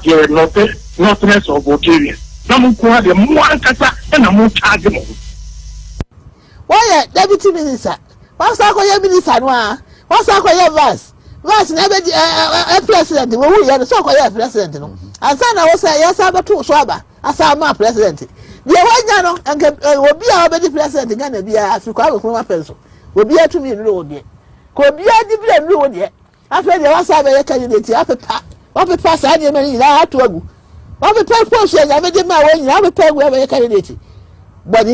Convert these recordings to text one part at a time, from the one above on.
you're notness of Bulgaria. Namuka, the Muankasa, and a Mutagamo. Why, Deputy Minister? What's our minister? What's our vice? Vice never a president. We are so called president. And son, I was say, yes, I'm a two swabber. As I'm a president. The one and will be our president again and be Africa from a pencil. Will be to me road yet. Could be a different road yet. After the last time I candidate, up a pass, I didn't have to go. Up a pair portion, I made my way, I have a pair wherever a candidate. But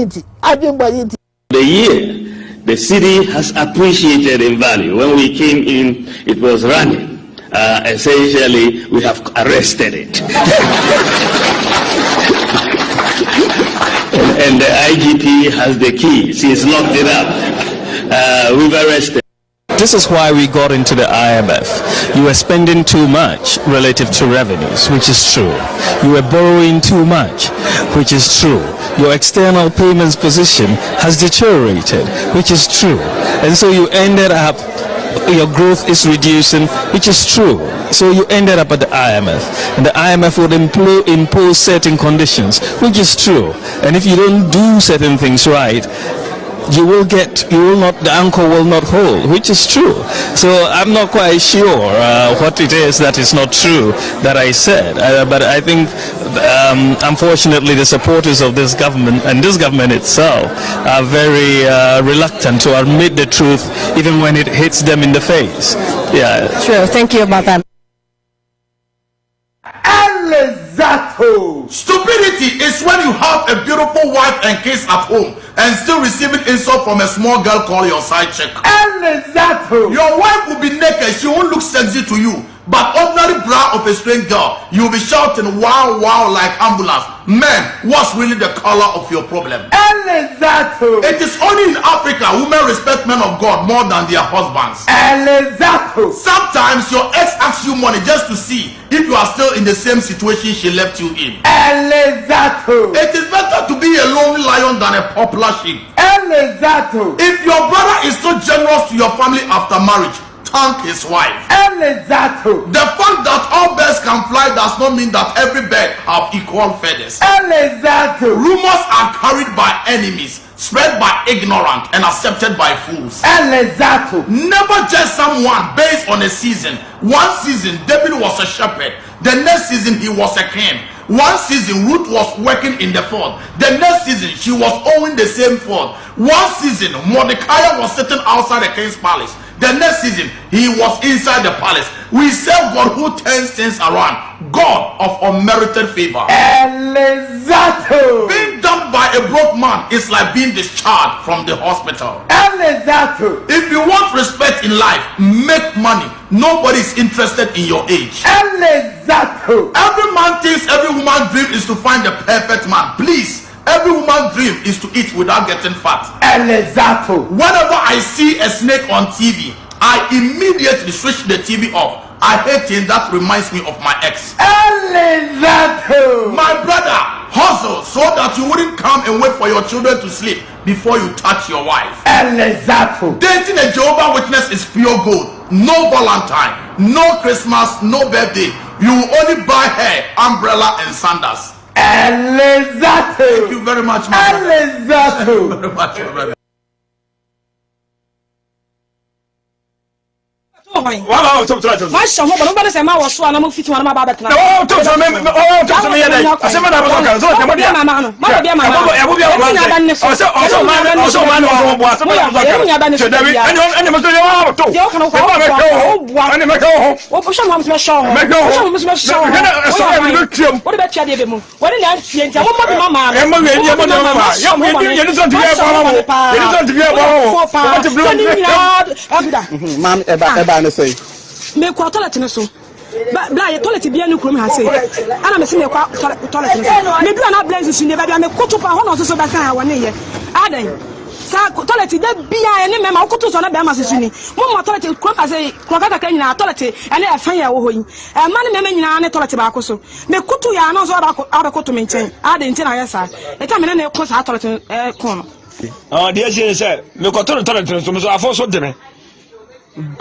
I didn't buy it. The year the city has appreciated in value. When we came in, it was running. Essentially, we have arrested it. and the IGP has the keys. He's locked it up. We've arrested. This is why we got into the IMF. You were spending too much relative to revenues, which is true. You were borrowing too much, which is true. Your external payments position has deteriorated, which is true. And so you ended up, your growth is reducing, which is true. So you ended up at the IMF. And the IMF would impose certain conditions, which is true. And if you don't do certain things right, the anchor will not hold, which is true. So I'm not quite sure what it is that is not true that I said. But I think, unfortunately, the supporters of this government and this government itself are very reluctant to admit the truth, even when it hits them in the face. Yeah. Sure. Thank you about that. Stupidity is when you have a beautiful wife and kids at home and still receiving insult from a small girl called your side chick. Your wife will be naked, she won't look sexy to you, but ordinary bra of a strange girl, you'll be shouting wow wow like ambulance. Man, what's really the color of your problem? It is only in Africa women respect men of God more than their husbands. Sometimes your ex asks you money just to see if you are still in the same situation she left you in. It is better to be a lonely lion than a popular sheep. If your brother is so generous to your family after marriage, thank his wife. The fact that all birds can fly does not mean that every bird have equal feathers. Rumors are carried by enemies, spread by ignorant and accepted by fools. Never judge someone based on a season. One season David was a shepherd, the next season he was a king. One season Ruth was working in the field, the next season she was owning the same field. One season Mordecai was sitting outside the king's palace, the next season he was inside the palace. We serve God who turns things around, God of unmerited favor. Being dumped by a broke man is like being discharged from the hospital. If you want respect in life, make money. Nobody is interested in your age. Every man thinks every woman's dream is to find the perfect man. Please, every woman's dream is to eat without getting fat. Whenever I see a snake on TV, I immediately switch the TV off. I hate him. That reminds me of my ex. My brother, hustle so that you wouldn't come and wait for your children to sleep before you touch your wife. Dating a Jehovah's Witness is pure gold. No Valentine, no Christmas, no birthday. You will only buy hair, umbrella, and sandals. Thank you very much, my brother. Thank you very much, my brother. Wow, talk to us. My son, nobody say my was one. I'm fit one. My baba. Oh, talk to me. Oh, talk to me. I said, "Man, I'm not going to talk to you." Man, eba say. Me kwa toilet no so. Bla ye toilet bia no krom ha say. Ana me se me kwa toilet no so. Me do na blaze su ne ba bia me koto pa ho no so ba kan ha wona ye. Adan. Sa toilet da bia ene me ma koto so na ba ma se su ni. Mo toilet krom pa say krokata kan nyina toilet ene e fan ya wo hoyi. E ma ne me nyina ne toilet ba ko so. Me koto ya no so ba koto me nchen. Adan nchen na yesa. E ta me ne ko sa toilet ko no. Oh, dear she said, me ko toilet so me so afo so de me.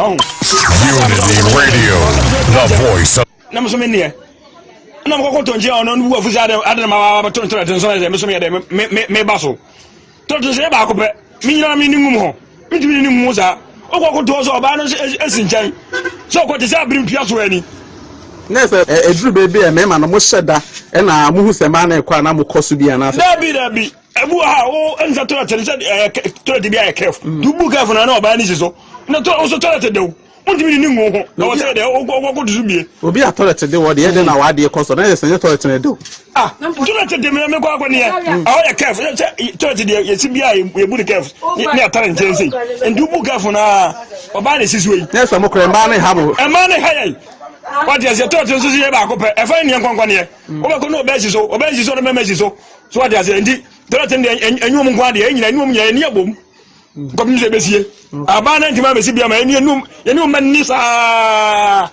Oh. Unity Radio, the voice of. Namusomenia. na mo ko tonje ono nu bu afuza ade ma ba tonto tonso na me so me ba so tonto se ba ko pe mi nyina mi ningum ho mi tumi ningum za o ko to so ba no esinjan so ko te se abrim pia so ani nese eduru bebe e me ma no mo hyeda e na mo hu se ma na e kwa na mo koso bia na dabi ebu ha o enza to tele se to de bia e kef du bu kef na o ba ni so na to o so to te de Untimi ni ngo ho na wo se de o duzu bie obi a toilet de wo de na wa de koso na se toilet na do toilet de me kwa ne ya o ya kef toilet de ye si bia ye bu de kef ni atare ntense ndu bu kef na o ba ne siswe na se mo kre ma ne ha mo e ma ne ha ye what is your toilet so ye ba ko pe e fa ni nkwankwa ne o ba ko no be si so no me si so what is ndi toilet de enyu mo nkwa de enyina enyu mo nya ni abom comme nous besie abana ntima besi bia ma eni manisa.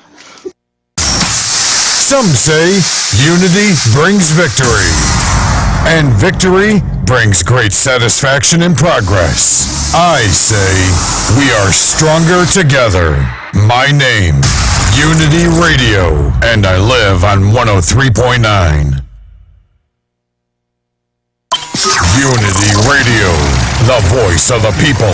Some say unity brings victory, and victory brings great satisfaction and progress. I say we are stronger together. My name, Unity Radio, and I live on 103.9. Unity Radio, the voice of the people.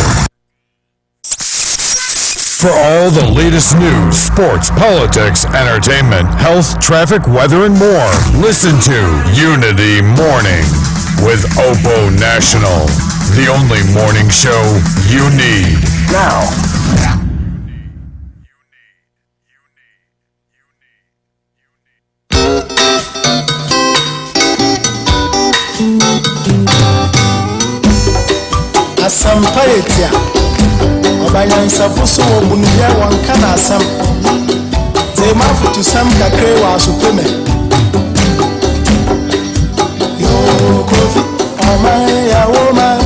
For all the latest news, sports, politics, entertainment, health, traffic, weather, and more, listen to Unity Morning with Opo National, the only morning show you need. Now. Asamparetia Obanyansa fuso obunuya wankana asam Tema futu sam kakre wa supeme Yo kofi amani ya woman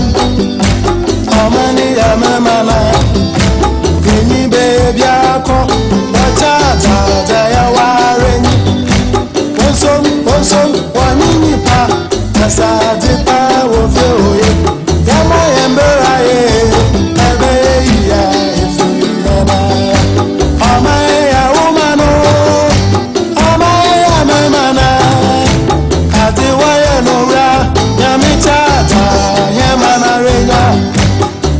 amani ya mama Kini baby ako Tata ya wareni Onson wanini pa Nasadi pa wofeoye Yama yembera ye, ebe ya ifuyana. Amae ya umano, amae ya memana. Atiwaye nora, nyamichata, yemana rega.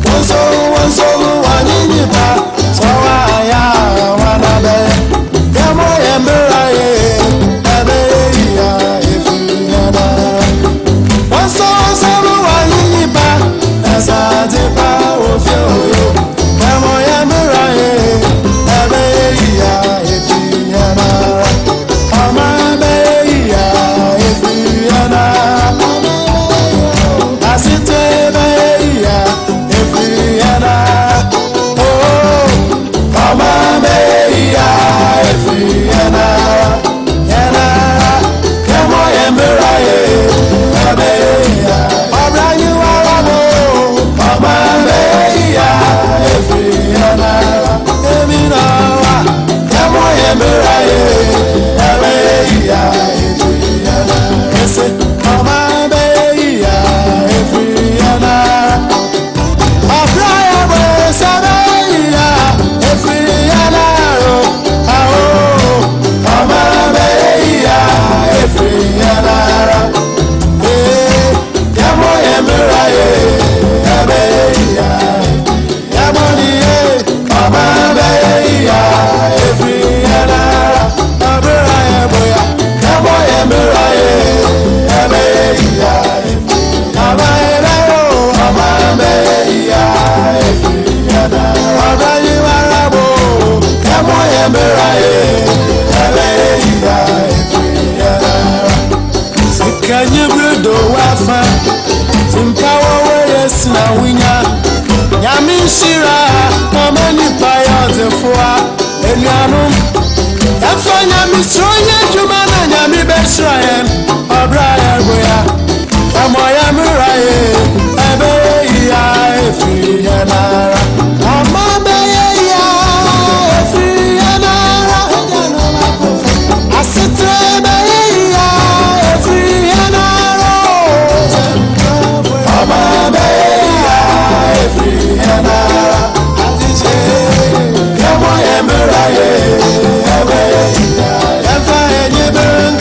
Wonso wanyini pa, sawa ya wanabe. Yama yembera ye, ebe ya ifuyana. Wonso wanyini pa. Asadipa ofioyo Emo ya muraye Ebe ya efiyana Ama be ya efiyana Asite be ya efiyana Oh Ama be ya efiyana Yana Emo ya muraye Ebe ya Obrayu Shira, Mamani Paya, the Foa, Elianum, Afanya Mistroya, Jumana, Yami Besrayan, Abraya Boya, Amoya Muraye, Abeya, Frianara, Amabaya, Frianara, Asitrebaya, Frianara, Amabaya. Come on,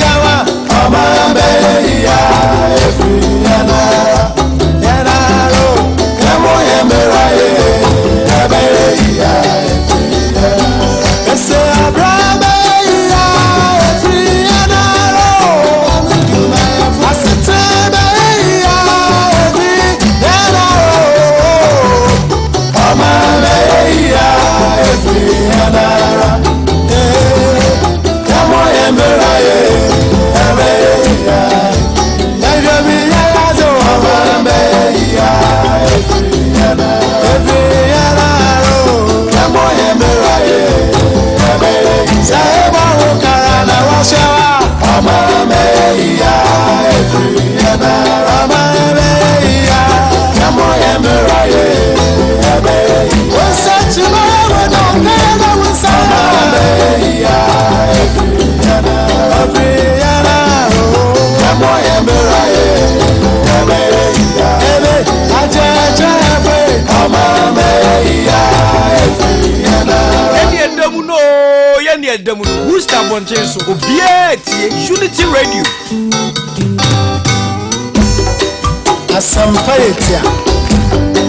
na damu no Worcester bonchen so obia tie Unity Radio Asampa etia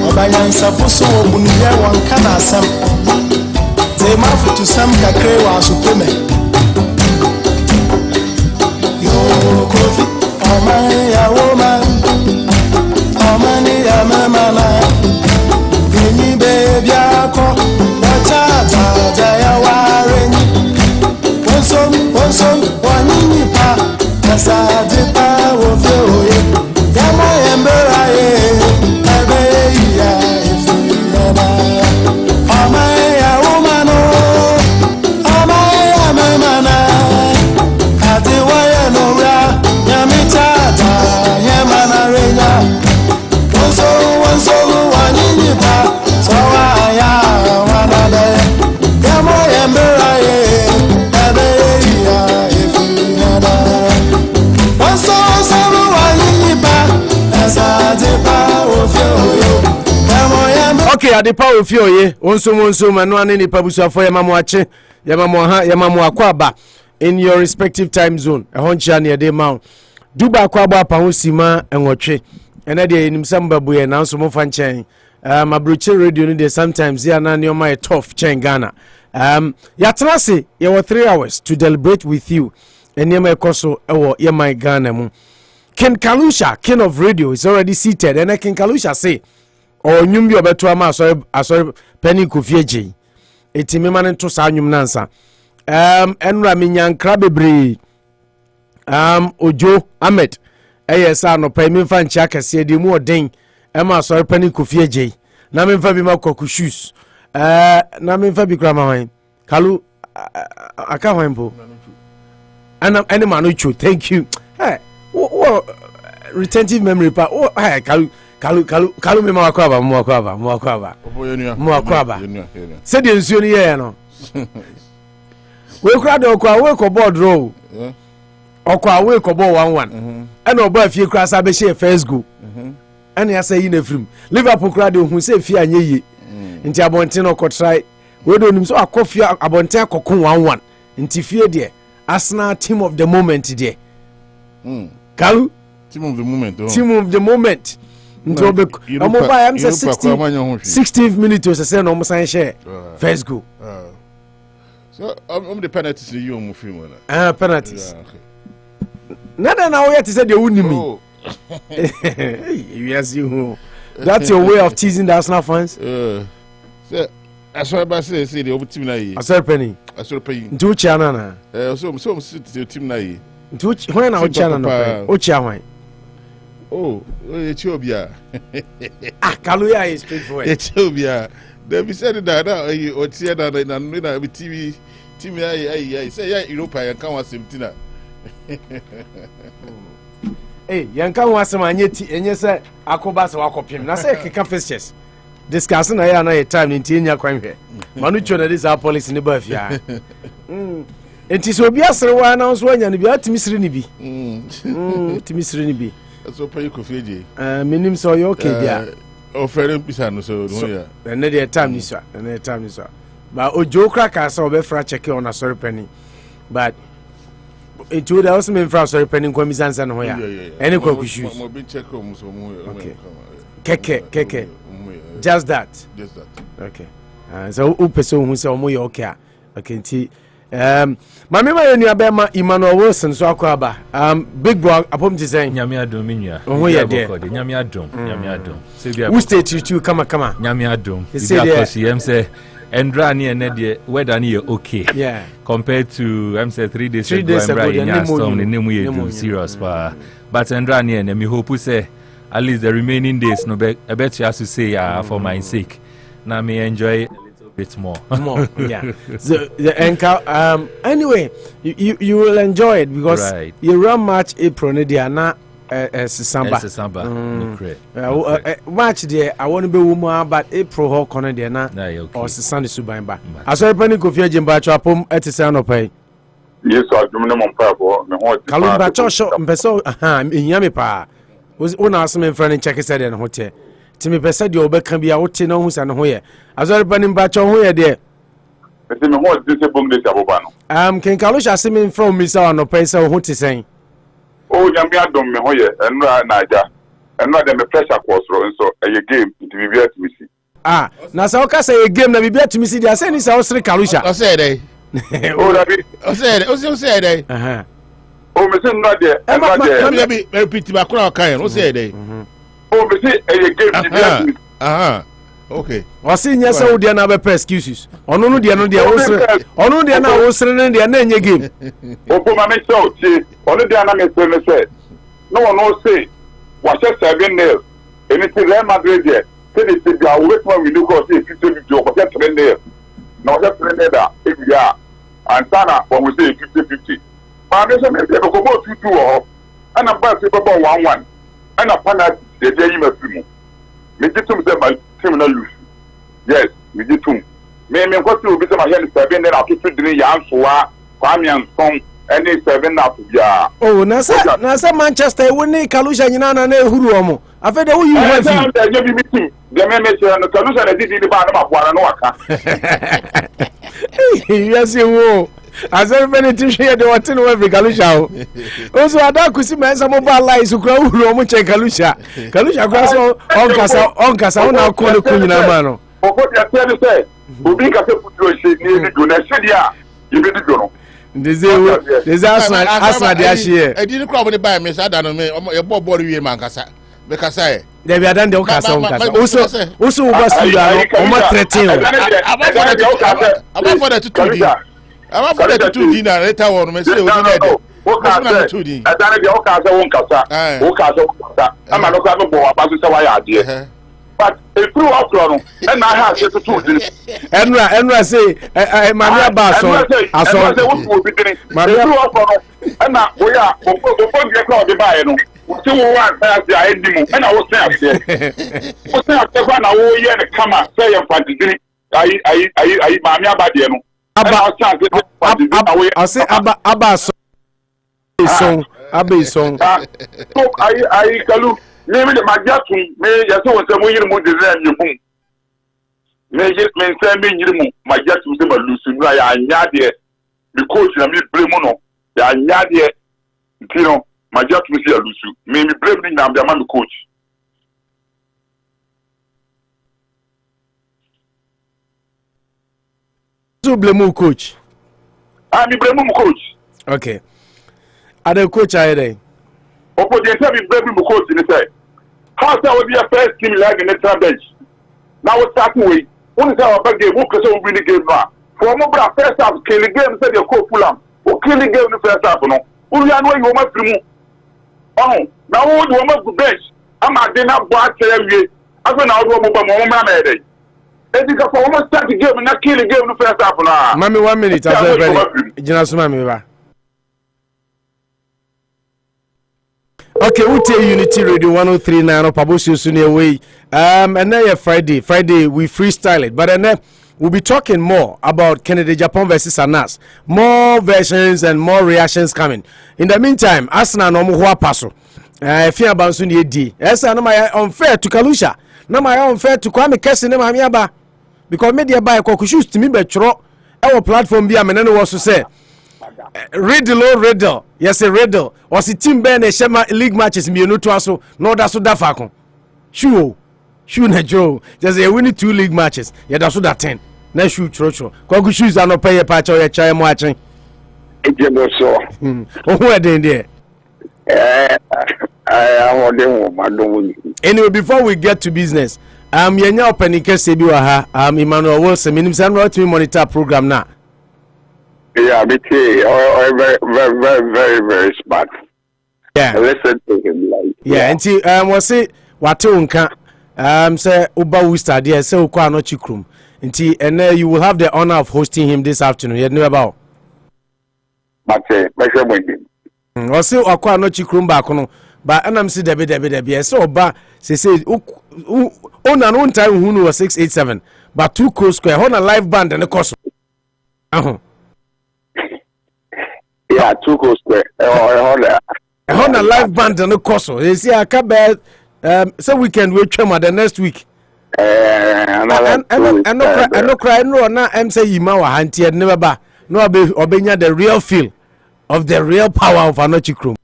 Obanyansafo so obunuya wanka na asam Tema futu sam kakre wa asupeme Yo kofi Omani ya woman Omani ya mamana Vini baby ako Wachata jaya warenyi Wonsom wanini pa Nasadi pa wofe oye Yama embera ye Ebe iya ifuyana Omani ya woman Omani ya mamana Ati waya nora Nyamichata Yemana renya Wonso wanini pa Sawa ya wanade Yamo yembera ye Ebe ya ifuyana Wonso wanini pa Asade pa ofioyo Yamo yembera Okay, adepa ofioye onso manu ane ni pabusuafo yamamu ache yamamu akwaba in your respective time zone ehoncha ne de ma duba akwaba pa ho sima enwotwe ene de enim sambabu ye na nso mo fa nchen mabruche radio no de sometimes ya na ne oma tough chen Ghana ya trase ye were 3 hours to deliberate with you enema ekoso ewo ye my Ghana mu King Kalusha, king of radio, is already seated and King Kalusha say or nyum bi obeto ama asori penny kofieje etimi man to sa nyum nansa enra menyankra bebre Ojo Ahmed sa no pa mi fa ncha kase de mu odin ema asori penny kofieje na me fa bi makoku shoes na me fa bi kra ma Kalu aka hwan ana any manuchu thank you hey retentive memory pa hey Kalu me makwaba say the nsuo ni ye no we kra de okwa we ko board row okwa we ko ball 1-1 and oba afie kra sa be share first goal and ya say na film Liverpool kra de hu say fie anye yi nti abonten no ko try we do nim so akofia abonten akokon 1-1 nti fie de Arsenal team of the moment there Kalu team of the moment nto be omo ba am say 16th minute was say no mo san share first goal so the penalties you omo film na penalties nada na wo yet say the unimi yes you that's your way of teasing the Arsenal fans so as well as say the team na yi asor penny nto chana na so team na yi nto when na o chana no o chia hwan Ethiopia. Kaluya is straightforward. Ethiopia. They be said that o tie na TV ai say ya Europa ya kan wasem tina. Yan kan wasem enye say akoba se wakopim. Na say keka fixtures. Discuss na ya na time nti enya kwan hwe. Manu cho na this our policy ne ba fia. Enti so obi asere wa na so anya ne bi atimi sire ne bi. Timi sire ne bi. So pay kofieje minim so you okay there offering pisa no so no ya and the time ni so but Ojo kraka so be fra check on sorry penny but it would also mean fra sorry penny kwa misansa no ya any kwa issues mo be check on so mo keke just that okay so upeso hu se omo ya okay nti mama ma yenu abema Emmanuel Wilson so akwaba big boy apom ti say nyame adom minua oho ye de nyame adom say bia who state you kama nyame adom because yem say endra ni ene de weather ni okay yeah compared to say 3 days ago in storm ni nemu ye do serious pa but endra ni ene me hope say at least the remaining days no be I bet you have to say for my sake na me enjoy bit more yeah so the anyway you will enjoy it because you run match April ne dia na Samba match there I want to be woman but April ho kono dia na or Sunday suban ba aso pani Kofi Agimba chapom etise Anopa yes adum ne mo pa bo me ho ti Kalumba cho mpeso nyame pa una asem friend check said en hotel timi pesa de obeka bia wote na hu sa ne ho ye azori pani mba cho ho ye de Mese me ho dise bom de aboba no. Ken Kalusha se me from me sa no pesa ho te sen. O nyame adom me ho ye enra na aja. Enra de me pressure course ro nso eye game nti bibia tumi si. Na sa o ka say game na bibia tumi si dia say ni sa o sere Kalusha. O say dey. O David. O say dey. O me se nra de. Be repeat ba kura kan. O say dey. O me se eye game bibia tumi. Okay. Wasi nya say wo dia na be excuses. Ono no dia no dia wo sere. Ono dia na wo sere ne dia na enye game. Opo ma me show ti. Ono dia na me sere me say. No one no say. Was 7-0. Anything Real Madrid there. Say they are waiting when we look at 50-50 or 7-0. No 7-0 that if we are and Sana when we say 50-50. But I say me say go 2-2 and I'm back to 1-1. And a penalty they dey him a film. Me get to say my team na lose. Yes, me get to. Me go to be say my head 7-0 after 2-3 ya ansoa Kwame Anson any 7 up ya. Oh, nasa Manchester woni Kalusha nyina na ehuru omo. Afede wo you have. Dey be meeting. Dey me say no Kalusha na didi ba na maboara no waka. Yes wo. Azer benefit here dey want no we Kalusha o. Oso ada kusi mensa mobile lies ukra uhuru omo che Kalusha. Kalusha kwa so onkasa wona ko le kunyina ma no. Ofo dey tell you say obi ka se putro she ni ebi do na she dia you be do no. There's asma de ahie. E di ni kro mo de buy me say da no me e bo ball wie man kasa. Be kasa e. There be adan de o kasa on kasa. Also we go studio o ma threaten. About for the 2 D. About for the 2 D na later on me say o di na de. O kasa 2 D. Adan de o kasa won kasa. O kasa won kasa. Ama no ka no bo wa pa so say wa ya ade. But if you walk on, and I have to do this. Enra say, Maria Basso, I saw what be doing. Maria walk on, and now we are before you call the buyer. Two one pass the ending, and I was saying, what's that? The one I owe you and come out, say, I'm fantasy. I, Mamma Badiano. I say, Abba, so, Abba, so, I, Kalu. Maybe the Magyatu may just want some way more design your boom. May just maintain me you Magyatu say but losing right and yadia the coach and me Bremono. They are yadia you know Magyatu say Lusu. Maybe blaming now the man coach. So blame coach. I'm blame coach. Okay. Are the coach are there? Opo dey say be blame coach ni say. How will be a first team like in the bench? Now what's that way? When is our big game? Who can win the game now? For more first half, kill the game, said you call Fulham. Who kill the game in the first half? No, who you know you must remove. Oh, now who do you must bench? I'm at dinner, but I went out of my mom. And because for almost start the game and not kill the game in the first half now. Mammy, 1 minute, I said, Jonas Mammy. Okay, we tell Unity Radio 103.9 on Bosuo soon away. And then Friday we freestyle it. But then we'll be talking more about Kennedy Japan versus Anas. More versions and more reactions coming. In the meantime, Arsenal no more paso. Fia Bansu ni di. Esa no my unfair to Kalusha. No my unfair to Kwame Kese ne Mamiaba. Because media buy kokushu to me betro. Our platform be amene was to say. Riddle. Yes, a riddle. Was the team Ben a Shema league matches me no to aso. No that's so that fakon. Shoe na Joe. Just a winning 2 league matches. Yeah, that's so that 10. Na shoe trocho. Kogu shoes are no pay a patch or a chai watching. Oh, where they there? Anyway, before we get to business, yenya opening case bi wa ha. Emmanuel Wilson, minimum right me monitor program now. Yeah, very smart. Yeah. Listen to him like. Yeah, and see, was it what unka say Uba Wister there, say Ukwa no chikrum. And you will have the honor of hosting him this afternoon. You know about. But was it Ukwa no chikrum back no, but and I'm see Debbie. So ba say on an own time who was 687, but 2 cross square on a live band and a cost. Yeah, 2 cross square. On a live band and a cost. You see, I can't bear so we can wait the next week. no cry no na em say yima wa hantie never ba no obenya the real feel of the real power of Anochi Krom.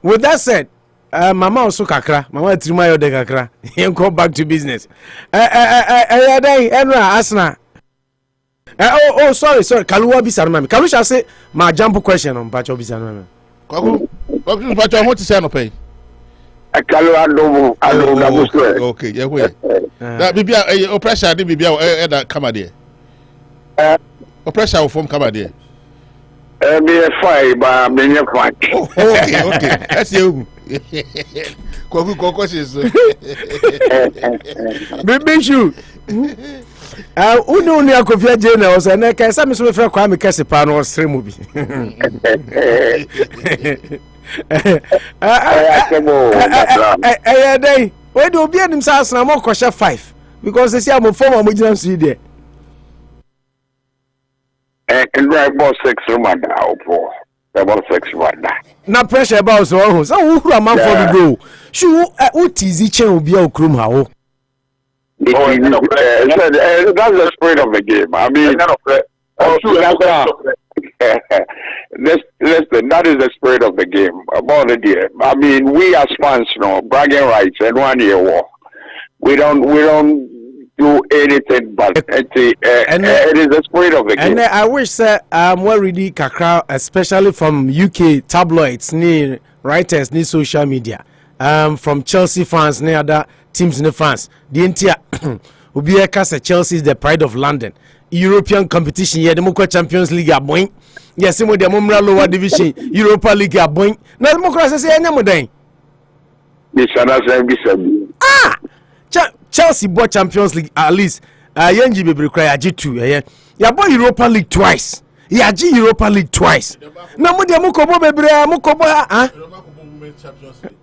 With that said, mama also kakra, mama trimayo de kakra. Go back to business. Enra asna. Sorry. Kaluwa bisa mami. Kalu shall say my jump question on Pacho bisa mami. Kwaku Pacho, I want to say no pay. Kalu ado na Bosuo. Okay, yeah we. That bibia pressure dey bibia that come there. Pressure from come there. Be fine, but be fine. Okay. That's you. Kwaku questions. Baby shoe. Unu ni akofia je na o se na kai sa me so fe kwa me kese pa no stream bi. Day. Where do be anim sa asna mo kwasha 5 because they say am form am gina so there. About 6 room about 6 one. Na pressure about so who who am for the go. Shu what is it chen obi a okrum ha wo. That's the spirit of the game. I mean, listen, that is the spirit of the game. About it, yeah. I mean, we as fans, bragging rights and 1 year war. We don't do anything but it is the spirit of the game. And I wish that well ready kakra, especially from UK tabloids, near writers, near social media, from Chelsea fans, near other teams in the fans. The entire Ubiaka say Chelsea is the pride of London. European competition, yeah, the Moko Champions League are boing. Yes, the Mumra lower division, Europa League are boing. Now the Moko say any more day. Chelsea bought Champions League at least. Yenji be require G2. Yeah, bought Europa League twice. Yeah, G Europa League twice. Now mo Mukobo bebre Mukobo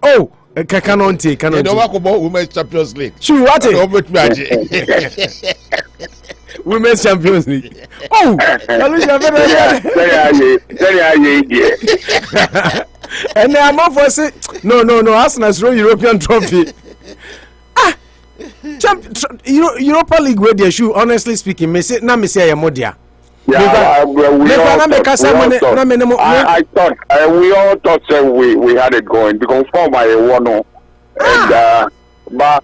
Oh. Cannot take. Don't talk about Women's Champions League. Sure, what? Women's Champions League. Oh, and I'm off for say no. Arsenal's European trophy. Europa League where they shoe. Honestly speaking, me say Modia. Yeah, we all thought we had it going because for my one and but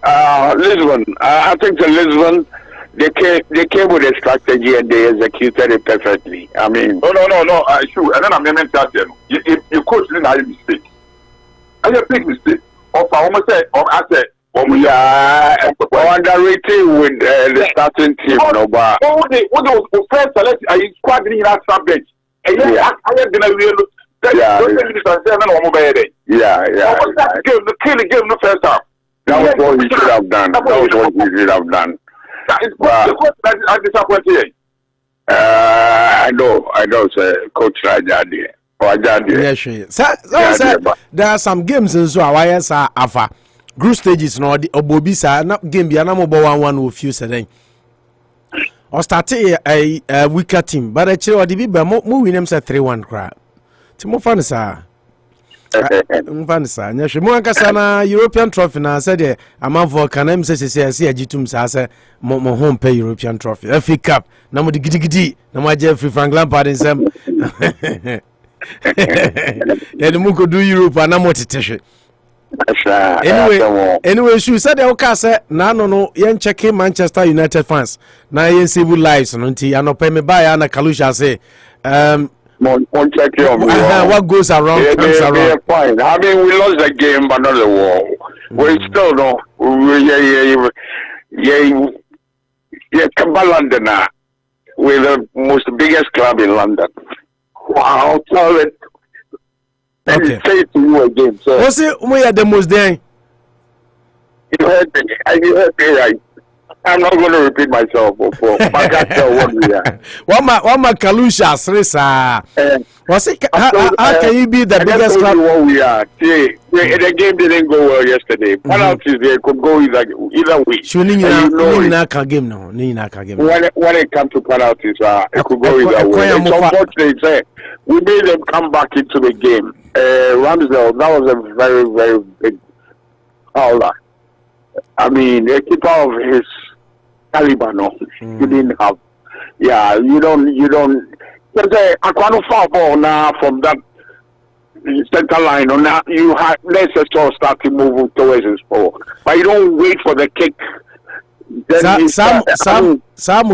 Lisbon, I think the Lisbon they came with a strategy and they executed it perfectly. I mean, no. Sure, and then I meant that you coach didn't have a mistake. I had a big mistake. Of I almost said, I said. We are underrated with the starting team, no, but what the first select I squad in that subject. And I have been a real the game the first half. That was what we should have done. I disappointed. I know, sir, Coach Rajadi. There are some games in Swaya Afa. Group stages no the obobisa na game bia na mo 1-1 wo few seden or start a weaker team but actually what the be mo win them say 3-1 cra ti mo fan sa nya hwe mo ankasa na European trophy na say the amanfo kan am say agitum sa say mo home pay European trophy FA Cup na mo digidi na mo age free Frank Lampard nsem ya de mo ko do Europe na mo tetehwe. Anyway, she said the Okasa no yen checking Manchester United fans. Now yen civil lives no nti Anopa me buy Ana Kalusha say what goes around comes around. Fine. I mean we lost the game but not the war. We still know London we're the most biggest club in London. Wow, tell it. Okay. Say it to you again, sir. What's it? We are the most there. You heard me right. I'm not going to repeat myself. I can't tell what we are. What my Kalusha says, was it? How can you be the biggest club? What we are. See, the game didn't go well yesterday. Penalties they could go either way. When it comes to penalties, it could go either way. It's unfortunate. We made them come back into the game. Ramsdale, that was a very, very big Paula. I mean, a keeper of his caliber, no, you didn't have. Yeah, you don't. There's a foul ball now from that center line. On now, you have Leicester start to move towards his ball, but you don't wait for the kick. Then Sam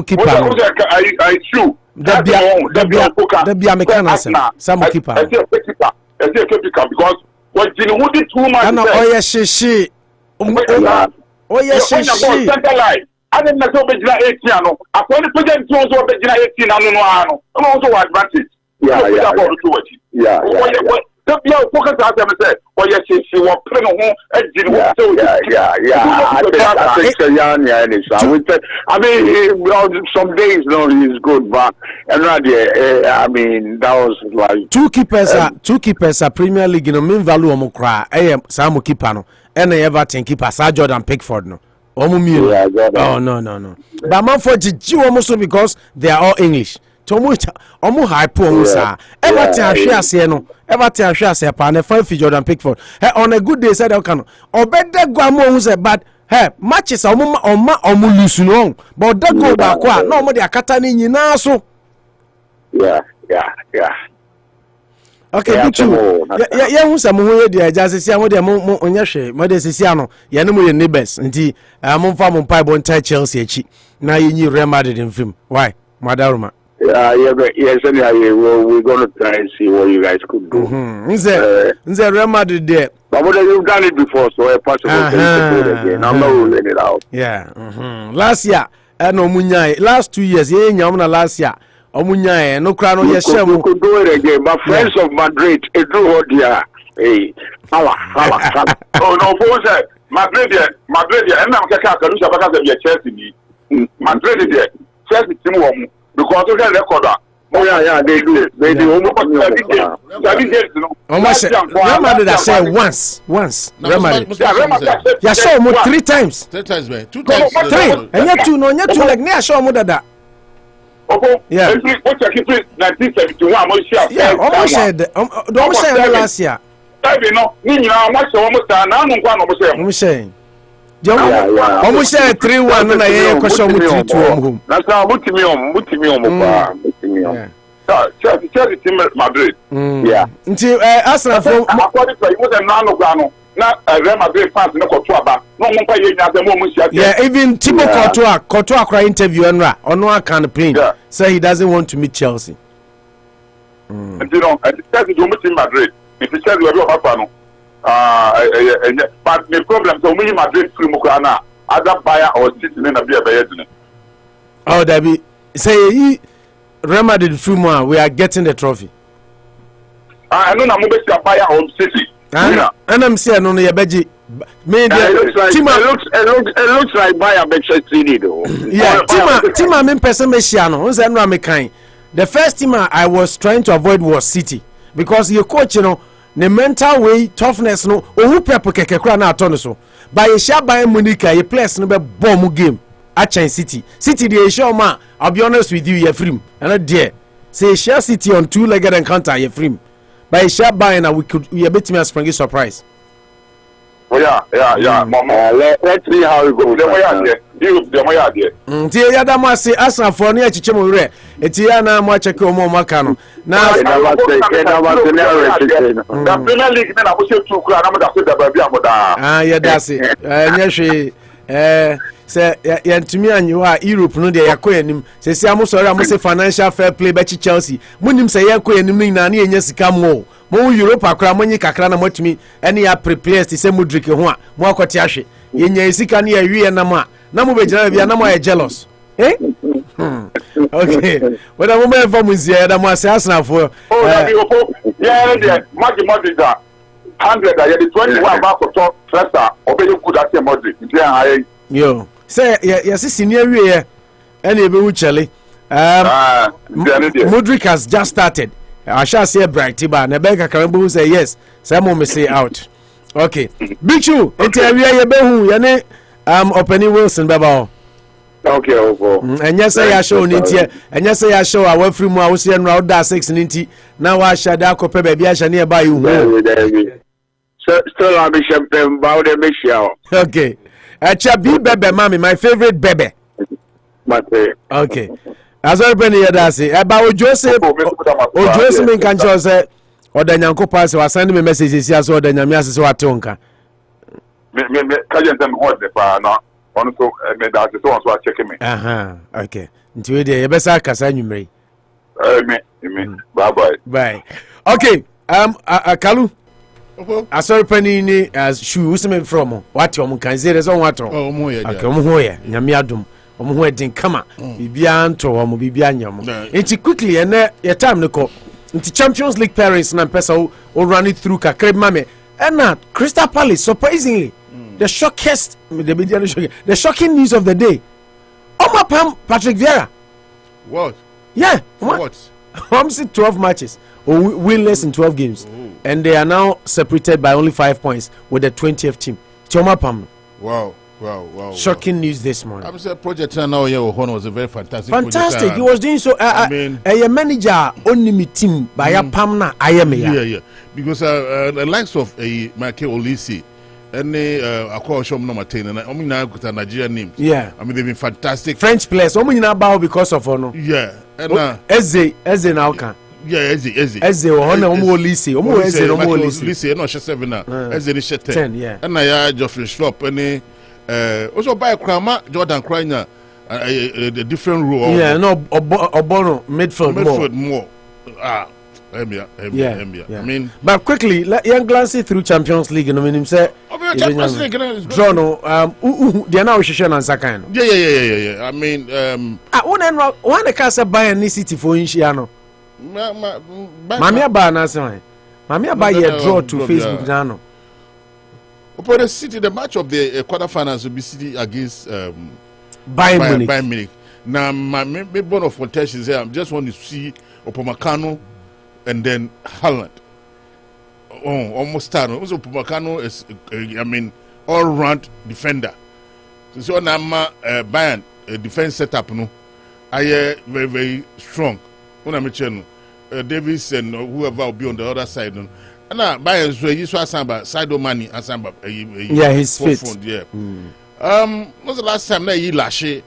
keeper. I shoot. The Biamekana. Sam keeper. I say keeper because what you know too much. And she. Oh yes, she. Center line. I didn't know Bejina 18. I want to put them to Bejina 18. I don't know. Also advantage. Yeah. Don't focus on them. Say, oh yes, she was playing home. I mean, some days no, he's good, but I mean, that was like two keepers are Premier League. You know, mean value omukra. Sam keeper no, and Everton keeper Sir Jordan Pickford no. Oh no. But man for Gigi almost because they are all English. Omu high poem sir. Everton Ashiase no. Everton Ashiase pa na five Jordan Pickford. Hey, on a good day said okay. Obeda Guamo who said but hey matches omu lose no. But that go back kwa no mo de akata ni nyina so. Yeah. Okay, Bichu. Yeah, who some who dey just say am dey mo onye hwe. Mo dey sisi ano. Ye ne mo ye neighbors. Nti mo mfa mo pai bon tie Chelsea achi. Na yenyi Real Madrid in film. Why? Madaruma. We're going to try and see what you guys could do. Nze Real Madrid there. But you've done it before, so it's possible to do it again. I'm not ruling it out. Yeah. Last year, last 2 years, last year. No crown on your show. We could do it again, but friends of Madrid, it drew what yeah. Hey, hala. Oh no, for say Madrid, and I'm Chelsea. Madrid, Chelsea team because of the recorder. Oh yeah, they do. Almost Real Madrid I say once. Real Madrid. Yeah, show mo 3 times. 3 times, man. 2 times. 3. And you two like near show mo dada. Yeah. What you keep 1971 mo share. Yeah, almost said last year. You know, almost na no kwa no mo say. Almost say. Almost 3-1 na ye question mo 3-2 that's now mutimi Chelsea team Madrid. Yeah. Nti Arsenal from according to you dem na no gba no na Real Madrid fans no koto aba no mo pa ye nya dem mo sia. Yeah, even Thibaut Courtois cry interview enra ono campaign say he doesn't want to meet Chelsea. And you know, Chelsea do meet Madrid. If Chelsea we be ofa no but the problem so we Madrid free mukana other buyer or city na be a oh that be say Real Madrid free more we are getting the trophy. I know na mo be buyer or city. And I'm saying no ye beji me it looks like buyer Manchester City though. Yeah, Tima me person me share no say no me kind. The first team I was trying to avoid was City because your coach you know the mental way toughness no ohu prep keke kra na ato no so by Asia Bayern Munich ye players no be bomb game at City dey show ma I'll be honest with you ye free and there say Asia City on 2-legged encounter ye free by Asia Bayern we bet me a springy surprise. Oh yeah mama let's see how it goes. Nti ya da ma say Arsenal for no echiche mo re eti ya na mo check o mo maka no na the Premier League na mo se tu kura na mo da se da ba bi amoda ya da se nya hwe say ya ntumi anyi wa Europe no de yakoyanim se si amosori amose financial fair play be Chelsea munim se yakoyanim ni na enya sika mo Europe akra monyi kakra na motumi ene ya prepare ti se Mudrik ho a mo akwati ahwe yenya sika na ya wie na mo na mo be jira bia na mo ya jealous okay when I'm moving from Musia da mo ase Arsenal for yeah Madrid 100 the 21 back for top Leicester obey good at Madrid yo say yes senior wie and e be uchele Mudrik has just started I shall say bright ba na be kakran say yes say mo me say out okay Bichu enti ye be hu ye ne Opening Wilson baba okay and yes I show nti and yes I show our free mu a wo se no da 6 nti na wa sha da kope ba bia sha ne ba you Still I'm about the Michelle. Okay. Be Bebe, mommy, my favorite Bebe. Okay. As I been here, that's it. About Joseph in Cancho say, or the Yanko Pass was sending me messages, yes, or the Yamias or Tonka. Kajan them what the partner. Also, that's the ones who are checking me. Okay. Until the Ebesa Casan, me. Bye bye. Bye. Okay. Kalu. I saw penny as shoe using from what you can say there's on water. Oh, Moya, Yamiadum, Omuedin, Kama, Bibianto, or Bibianium. It's quickly and your time, Nico. Into Champions League Paris and Peso or run it through Kakreb Mame. And not Crystal Palace, surprisingly, the shocking news of the day. Oh, my Patrick Vieira. What? Yeah, what? I'm seeing 12 matches or winless in 12 games. And they are now separated by only 5 points with the 20th team. Choma Pam. Wow. Shocking news this morning. I'm saying project now was a very fantastic. Fantastic. He was doing so. A manager only me team by a Pamna. I am yeah. Because the likes of a Michael Olisi and I call Shom number 10 and I mean now with a Nigerian name. Yeah. I mean they've been fantastic. French players. I mean now bow because of honor. Yeah. And Eze now can. Yeah, Eze ohona omo Olisi. Omo Eze omo Olisi. No, she 7 now. Eze ni she 10. Yeah. And I Geoffrey Schlupp and also by Krama Jordan Kriner a different role. Yeah, no Obono midfield more. I mean, but quickly, young glancing through Champions League, and I mean, him say, Champions League, draw no, they are now Shishan and Sakan. Yeah. I mean, one a casa buy a city for Inshiano. Mamia Bar, Mamia buy a draw to Facebook now. For the City, the match of the quarterfinals will be City against Bayern Munich. Now, my bone of contention is I just want to see Upamecano and then Haaland. Oh, almost done. Also, Upamecano is, all-round defender. So now, Bayern defense setup, no, I very, very strong. When I'm mentioning Davis and whoever will be on the other side, no. Now, Bayern so you saw Samba, Saido Mani, and Samba. Yeah, he's fit. Yeah. What's the last time that he lashed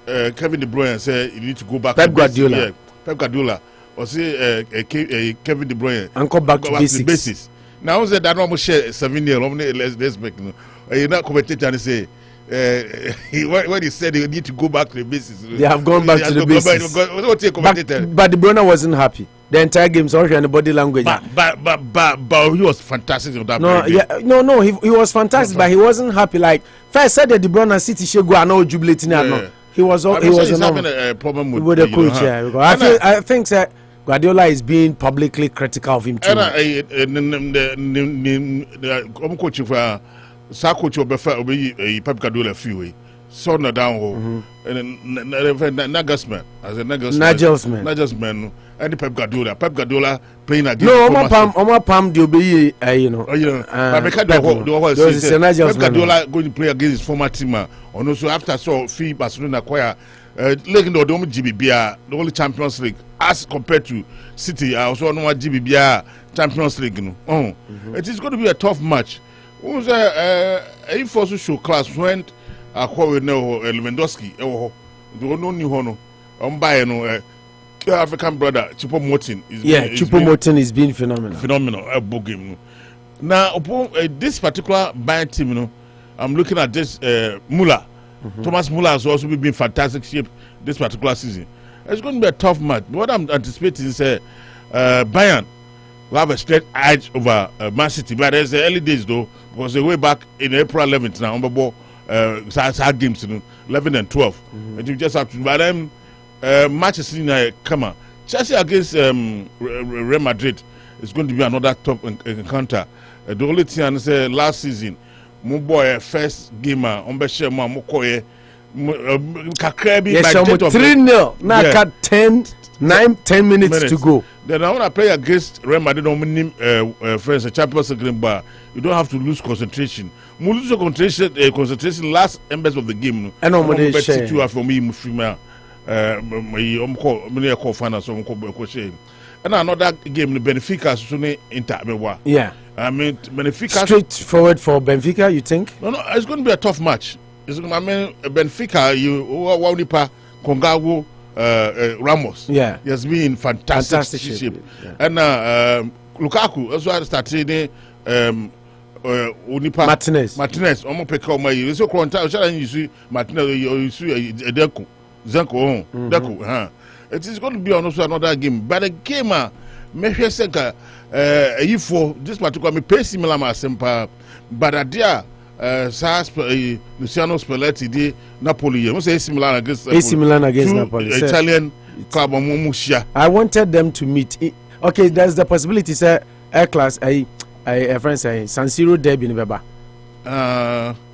Kevin De Bruyne said you need to go back Pep to Guardiola. Yeah, Pep Guardiola. Or say Kevin De Bruyne and come back to basics. Now, I said that almost share 7 years. Let's make you're not commentator and say when he said you need to go back to the basics. They have gone back to the basics. But De Bruyne wasn't happy. The entire game, sorry, and the body language. But he was fantastic on that. No, he was fantastic, but he wasn't happy. Like first said that De Bruyne City should go and no jubilating. No, he was having a problem with the coach. Yeah, I think that Guardiola is being publicly critical of him too. I'm coaching for coach Pep Guardiola few. So na down and Nagelsmann as a Nagelsmann and Pep Guardiola playing against Oma Pam the obey Pep Guardiola going to play against his former team and also after so fee Barcelona acquire league no the only GBBR the only Champions League as compared to City also no GBBR Champions League it is going to be a tough match. Who's if also show class when I call with Lewandowski. No new hono. Buy no African brother Chupo Motin. Chupo Motin is being phenomenal. A big game. Now, this particular Bayern team, I'm looking at this Muller. Thomas Muller has also been fantastic shape this particular season. It's going to be a tough match. What I'm anticipating is Bayern will have a straight edge over Man City. But there's the early days though, because they're way back in April 11th now on the ball. Hard games 11 and 12 and you just have to but then matches in come on Chelsea against Real Madrid is going to be another top encounter. The only thing I say last season my boy first game on Beshema Mokoye Kakrebi by 3-0 now got 10 minutes to go. Then I want to play against Real Madrid friends a Champions League bar. You don't have to lose concentration. Lose concentration last embers of the game. And I'm going to share for me and another game the Benfica Inter. Yeah. I mean, Benfica. Straightforward for Benfica, you think? No, it's going to be a tough match. Benfica, Wawnipa, Kongago, Ramos. Yeah. He has been in fantastic shape. Yeah. And Lukaku, as well as starting Unipa Martinez, Omo Peko, my so contact, you see Martinez, you see Deco, Zenko, Deco. It is going to be also another game. But the game, Mesha Senka, for this particular, me pay similar my sempa, but a dear. Luciano Spalletti di Napoli. What's AC Milan against Napoli? Italian club Mushia. I wanted them to meet. Okay, there's the possibility, sir. Air class, a friend say San Siro derby in Beba.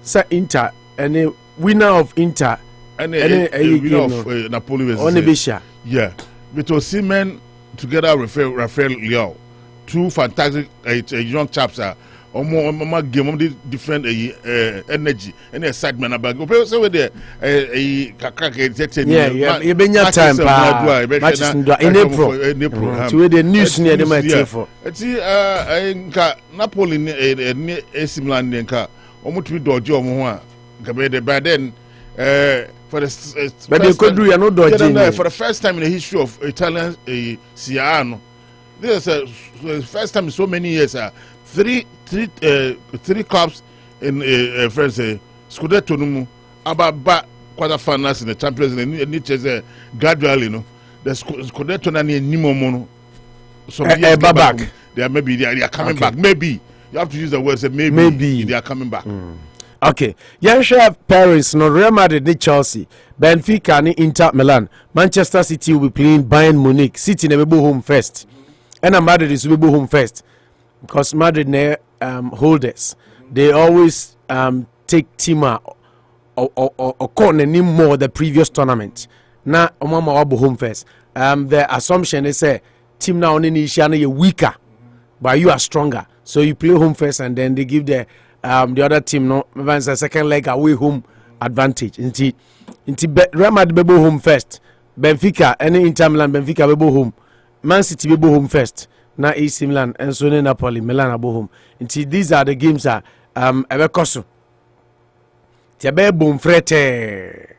Sir Inter, and winner of Inter, and winner of Napoli versus yeah. Because Seamen together with Rafael Leao, two fantastic young chaps are. More game different energy and excitement about go so with the you been your time matches in April to the news near the match for Napoli AC Milan nka omutu dojo omo ho a by then for the but they could do you no dodging for the first time in the history of Italian Ciano. This is the first time in so many years three clubs in France Scudetto numu about quarterfinals in the Champions League gradually the Scudetto na ni mono so back they are coming back maybe you have to use the word say maybe they are coming back. Okay, Yansha Paris, no Real Madrid, ni Chelsea, Benfica, ni Inter Milan, Manchester City will be playing Bayern Munich. City never go home first, and Madrid is will go home first because Madrid holders. They always take team or corner more the previous tournament. Now, Omama will home first. The assumption is say team now only is weaker, but you are stronger. So you play home first, and then they give the other team no a second leg away home advantage. Inti Real Madrid be home first. Benfica any Inter Milan Benfica be home. Man City be home first. Now AC Milan and so Napoli Milan abo home. Inti these are the games that ebe koso. Tiabe bomfrete.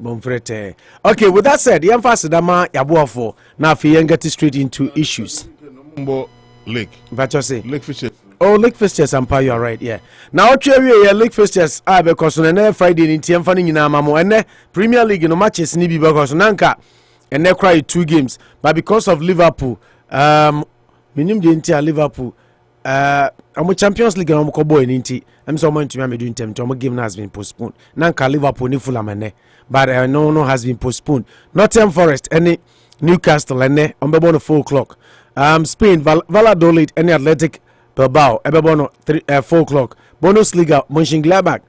Bomfrete. Okay, with that said, the emphasis dama yabo for now if you get straight into issues. Lake. But you say Lake Fishers. Oh, Lake Fishers, you are right, yeah. Now, Lake Fishers, because on Friday in Tiamfani in Amamo, and Premier League no matches Nibi because Nanka, and they cry 2 games. But because of Liverpool, minim the entire Liverpool, I'm Champions League and I'm Kobo in Inti. I'm so much to me doing time. Tom game has been postponed. Nanka Liverpool ni Fulamane, but no has been postponed. Nottingham Forest, any Newcastle, and on the 4:00. Spain, Valladolid, any Athletic Bilbao, Ebebono 4:00. Bundesliga, Mönchengladbach,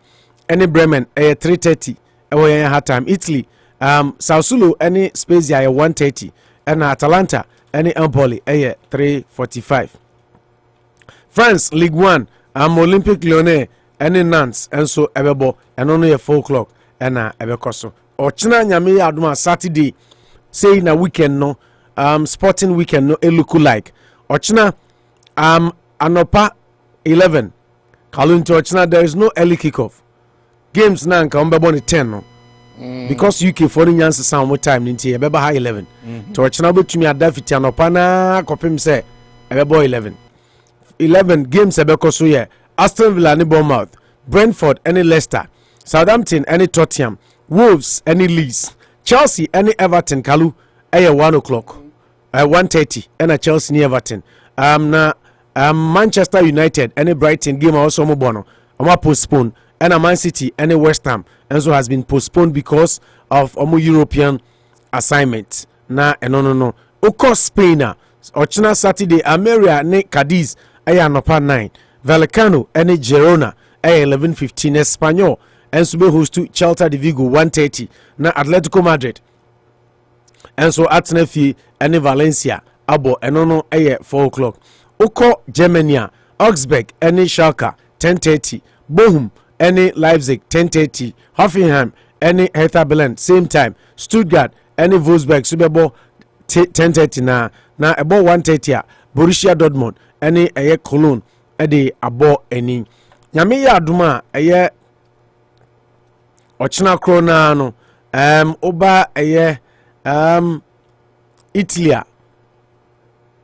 any Bremen, 3:30. Hard time. Italy, Sassuolo, any Spezia, 1:30. And Atalanta, any Empoli, 3:45. France, Ligue 1, Olympique Lyonnais, any Nantes, and so Ebebo, and only 4:00. And Ebekoso. Or China Nyame Aduma Saturday, say in a weekend, no. Sporting weekend no look like Ochina Anopa 11 Kalunto Ochina there is no early kickoff games now can be born 10 no because UK foreign yansa sound more time ninti e beba high 11 to Ochina betumi adafiti Anopa na kopim say e beba 11 games e beko so ye Aston Villa ni Bournemouth Brentford any Leicester Southampton any Tottenham Wolves any Leeds Chelsea any Everton Kalu 1:00 1:30 and a Chelsea near Everton. Manchester United any Brighton game also mobono. Postponed and a Man City any West Ham and so has been postponed because of European assignment. No. Of Spain Ochina Saturday Ameria ne Cadiz Anopa 9 Vallecano any Girona 11:15 Espanyol and so be host to Celta de Vigo 1:30 na Atletico Madrid. And so at Nefi any Valencia abo enono 4:00. Oko Germania Augsburg any Schalke 10:30. Bochum any Leipzig 10:30. Hoffenheim any Hertha Berlin same time. Stuttgart any Wolfsburg Superbo 10:30 na about 1:30 a Borussia Dortmund any eye Cologne de abo eni nyame ya adoma eye ochina krona no oba eye Italy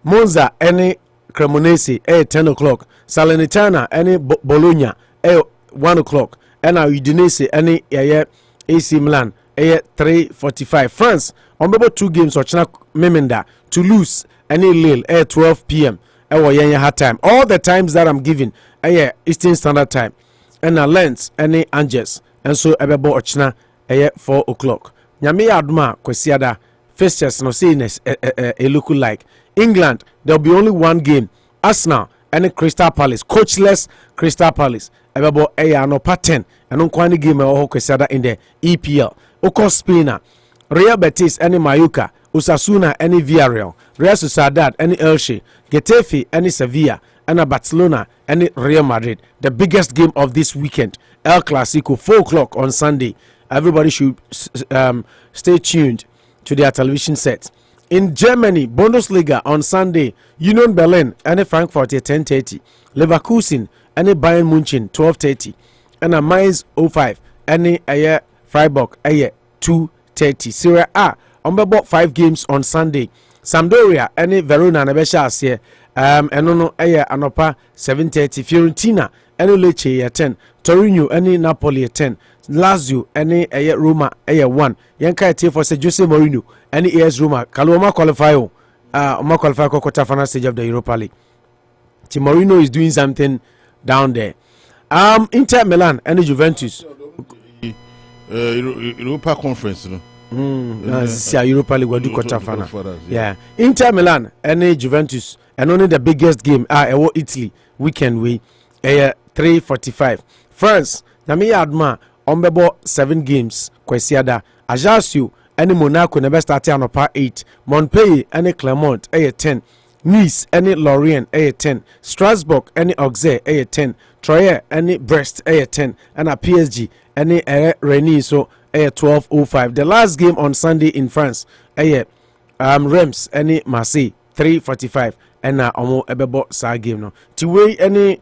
Monza any Cremonese 10 o'clock Salernitana any Bologna 1 o'clock and Udinese any AC Milan 3:45 France on 2 games ochina Memenda Toulouse any Lille 12 p.m. Hard time. All the times that I'm giving Eastern Standard Time and Lens any Angers and so ebebo ochina 4 o'clock nyame aduma kwesiada fixtures no say look like England there'll be only one game Arsenal and Crystal Palace coachless Crystal Palace ebebo Anopa 10 and on game kwesiada in the EPL Oko Spain Real Betis and Mallorca Osasuna and Villarreal Real Sociedad and Elche Getafe and Sevilla and Barcelona and Real Madrid. The biggest game of this weekend, El Clasico, 4 o'clock on Sunday. Everybody should stay tuned to their television set. In Germany, Bundesliga on Sunday, Union Berlin and Frankfurt at 10:30, Leverkusen and Bayern Munich 12:30, and Mainz 05 and Freiburg 2:30. Serie A on about 5 games on Sunday. Sampdoria and Verona na besha ase eno no Anopa 7:30. Fiorentina and Lecce 10. Torino and Napoli 10. Lazio and Roma 1. Yanka tie for Jose Mourinho and AS Roma Kaloma qualify quarter final stage of the Europa League. Mourinho is doing something down there. Inter Milan and Juventus Europa Conference no. Europa League will do quarter final. Yeah. Inter Milan and Juventus and only the biggest game Italy weekend we 3:45. France Namia Adma Ombebo 7 games Kwesiada Ajaccio and Monaco never started Anopa 8 Montpellier and Clermont 10 Nice and Lorient 10 Strasbourg and Auxerre 10 Troyes and Brest 10 and a PSG and Rennes so 12:05. The last game on Sunday in France Reims and Marseille 3:45 and omo ebebo sa game no to weigh any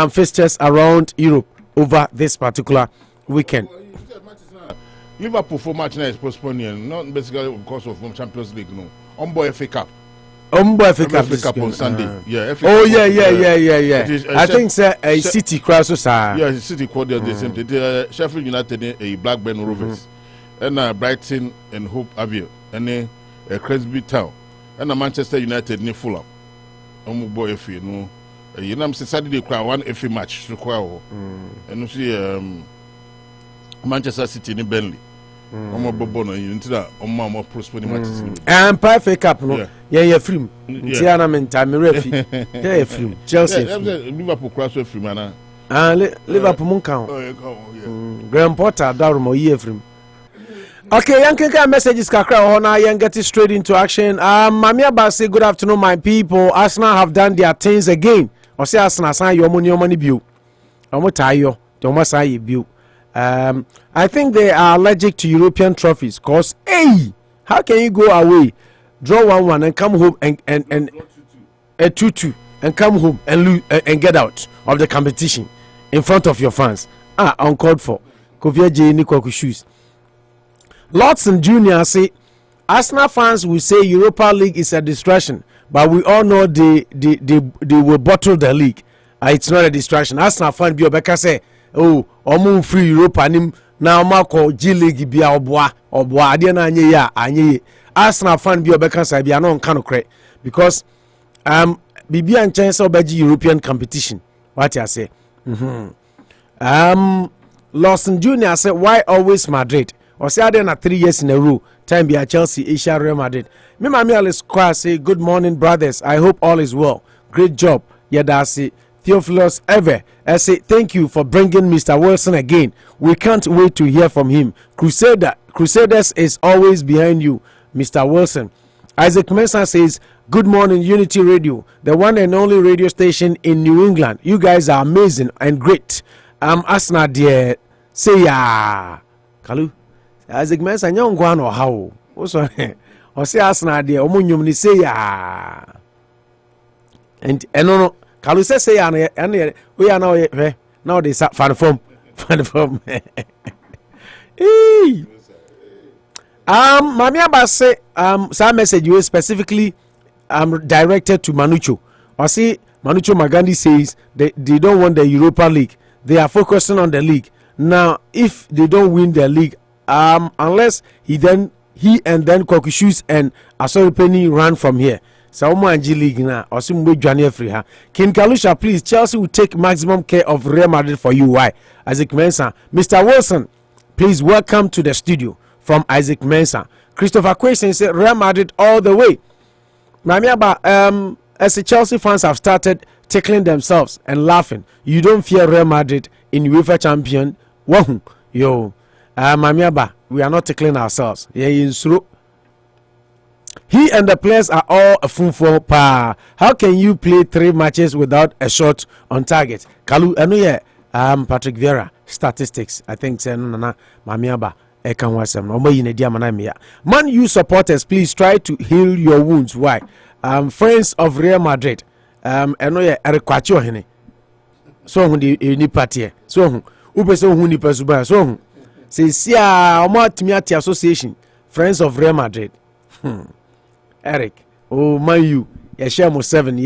fixtures around Europe over this particular weekend. Liverpool for match now is postponed, not basically because of Champions League no. Ombo FA Cup. FA Cup on Sunday. Yeah. FA Cup. I think a City cross sir. Yeah, City called the same thing. Sheffield United a Blackburn Rovers. And Brighton and Hope Albion and Cresby Town. And Manchester United ni Fulham. Ombo FA no. You know, Saturday cry one FA match to cry. And you see Manchester City ni Burnley. Omo bobo no yinti omo prosper ni matches ni. And FA Cup no. Yeah, free. Tiana menta me refi. Yeah, free. Chelsea. Liverpool cross free mana. Liverpool mun kan. Graham Potter darumo ye free. Okay, Yankeka messages kakra hona yan get straight into action. Mami Aba say good afternoon my people. Arsenal have done their things again. O say Arsenal san your money bio. Omo tayo, omo san ye bio. I think they are allergic to European trophies cause hey, how can you go away, draw 1-1 and come home and 2-2 and come home and lose and get out of the competition in front of your fans? Uncalled for. Kovia J Nikwaku shoes. Lotson Jr. say Arsenal fans will say Europa League is a distraction, but we all know they will bottle the league. It's not a distraction. Arsenal fan be Obeka say, oh, omu free Europa nim na omako G League bia obwa ade na anye ya anye. Arsenal fan be Obeka say bia no nka no kre because bibia nchen say obaji European competition. What you say? Lawson Jr. said why always Madrid? Or say na 3 years in a row. Time be at Chelsea, Asia, Real Madrid. Me mami Alice Kwa say good morning brothers. I hope all is well. Great job. Yadasi Theophilus Ever. I say thank you for bringing Mr. Wilson again. We can't wait to hear from him. Crusaders is always behind you, Mr. Wilson. Isaac Mensah says good morning Unity Radio, the one and only radio station in New England. You guys are amazing and great. Arsenal dear. Say ya. Kalu. Isaac Mensah nyongwa no how. Also ɔse Arsenal deɛ ɔmo nnwom ne sei a and ɛno no Kalu say ya no ɛne we are now hwɛ na ɔde sa fan form Mami Aba say some message you specifically directed to Manucho. I see Manucho Magandi says they don't want the Europa League. They are focusing on the league. Now if they don't win the league, unless he and then Kokushus and Asori Penny run from here. So Manji League now or some way Johnny free her. King Kalusha, please, Chelsea will take maximum care of Real Madrid for you. Why? Isaac Mensah. Mr. Wilson, please welcome to the studio from Isaac Mensah. Christopher Quason said Real Madrid all the way. Mamiaba, as the Chelsea fans have started tickling themselves and laughing, you don't fear Real Madrid in UEFA champion. Wahoo, yo, Mamiaba, we are not tickling ourselves. Yeah, in Suru. He and the players are all a fool for pa. How can you play 3 matches without a shot on target? Kalu, I know Patrick Vieira statistics. I think no Mamiaba. Man U supporters, please try to heal your wounds. Why? Friends of Real Madrid. I know Eric Quacho hene. So ni party. So who so who ni pesuba. So say sia omo timiati association. Friends of Real Madrid. Eric, oh Man U, ya share mo 7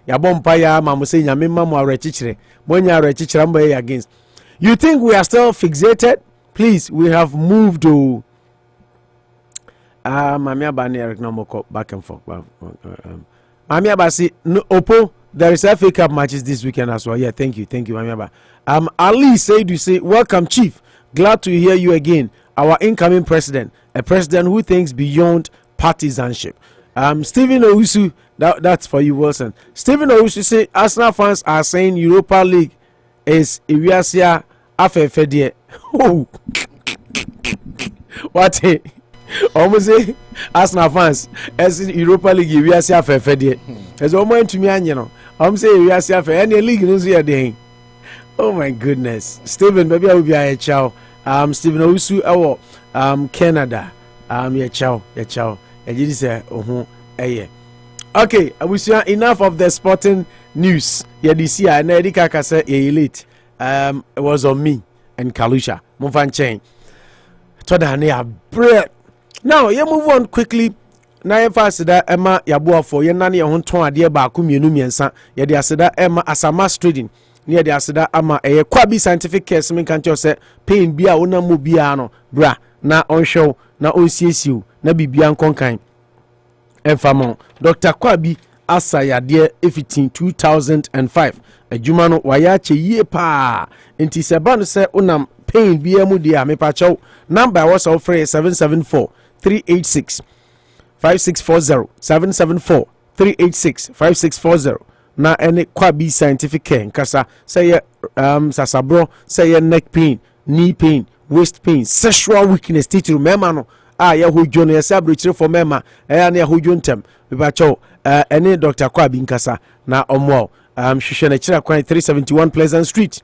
ya bompa ya ma mo say nyame ma mo arechichire. Mo nya arechichire mbo against. You think we are still fixated? Please, we have moved to Mamia Bani Eric Nomoko back and forth. Mamia Basi no Oppo, there is FA Cup matches this weekend as well. Yeah, thank you, Mamia Ba. Ali said you say, welcome, Chief. Glad to hear you again. Our incoming president, a president who thinks beyond partisanship. Stephen Owusu, that's for you, Wilson. Stephen Owusu say Arsenal fans are saying Europa League is Iwiasia Afefedie. Oh, what? Almost say Arsenal fans as Europa League Iwiasia Afefedie. As almost to me, you know. I'm saying Iwiasia Afe any league news here day. Oh my goodness, Stephen, maybe I will be a chow. Stephen Owusu, Canada. Yeah, chow. And you say, okay, I wish you enough of the sporting news. Yeah, this year, and Erika Kasa, elite. It was on me and Kalusha. Mufan chain. Todania bread. Now, you move on quickly. Now, if I said that Emma Yabua for Yanani on Twan, dear Bakumi Numiansa, Yadia said Emma Asama trading. Near the Asada Ama, a Kwabi scientific case, me can't you say, pain bia una mubiano, bra, na on show, na OCSU. Na bibian konkan enfamon Dr. Kwabi asaya de efitin 2005 adwuma no wayache yie pa enti seba no se unam pain bia mu dia me pa chew number was of 774 386 5640 774 386 5640 na ene Kwabi scientific care nkasa say sasabro say neck pain, knee pain, waist pain, sexual weakness titru mema no ya hojo no yesa abrochire for mema na hojo ntem bibacho ene Dr. Kwabi nkasa na omo hwehwe na kira kwan 371 Pleasant Street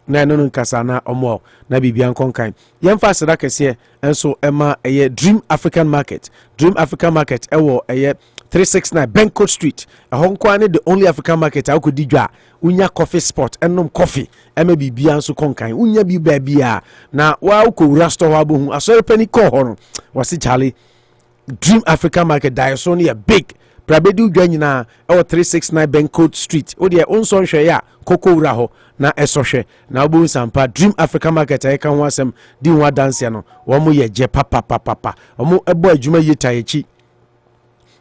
na no nkasa na omo na bibia nkonkan yemfa aseda kese enso ema Dream African Market ewo 369 Bencourt Street ahonkwane the only African market akodi dwa unya coffee spot enom coffee ema bibia nso konkan unya bi ba bia na wa ukowura store wa bohu asori pani ko ho no wasi Charlie Dream African Market daiso ne big prabedu dwa nyina ewo 369 Bencourt Street odi e onso hwe ya kokowura ho na esohwe na obo sampa Dream African Market eka ho asem di ho dance no wo mo ye je papa omo ebo adwuma yita yechi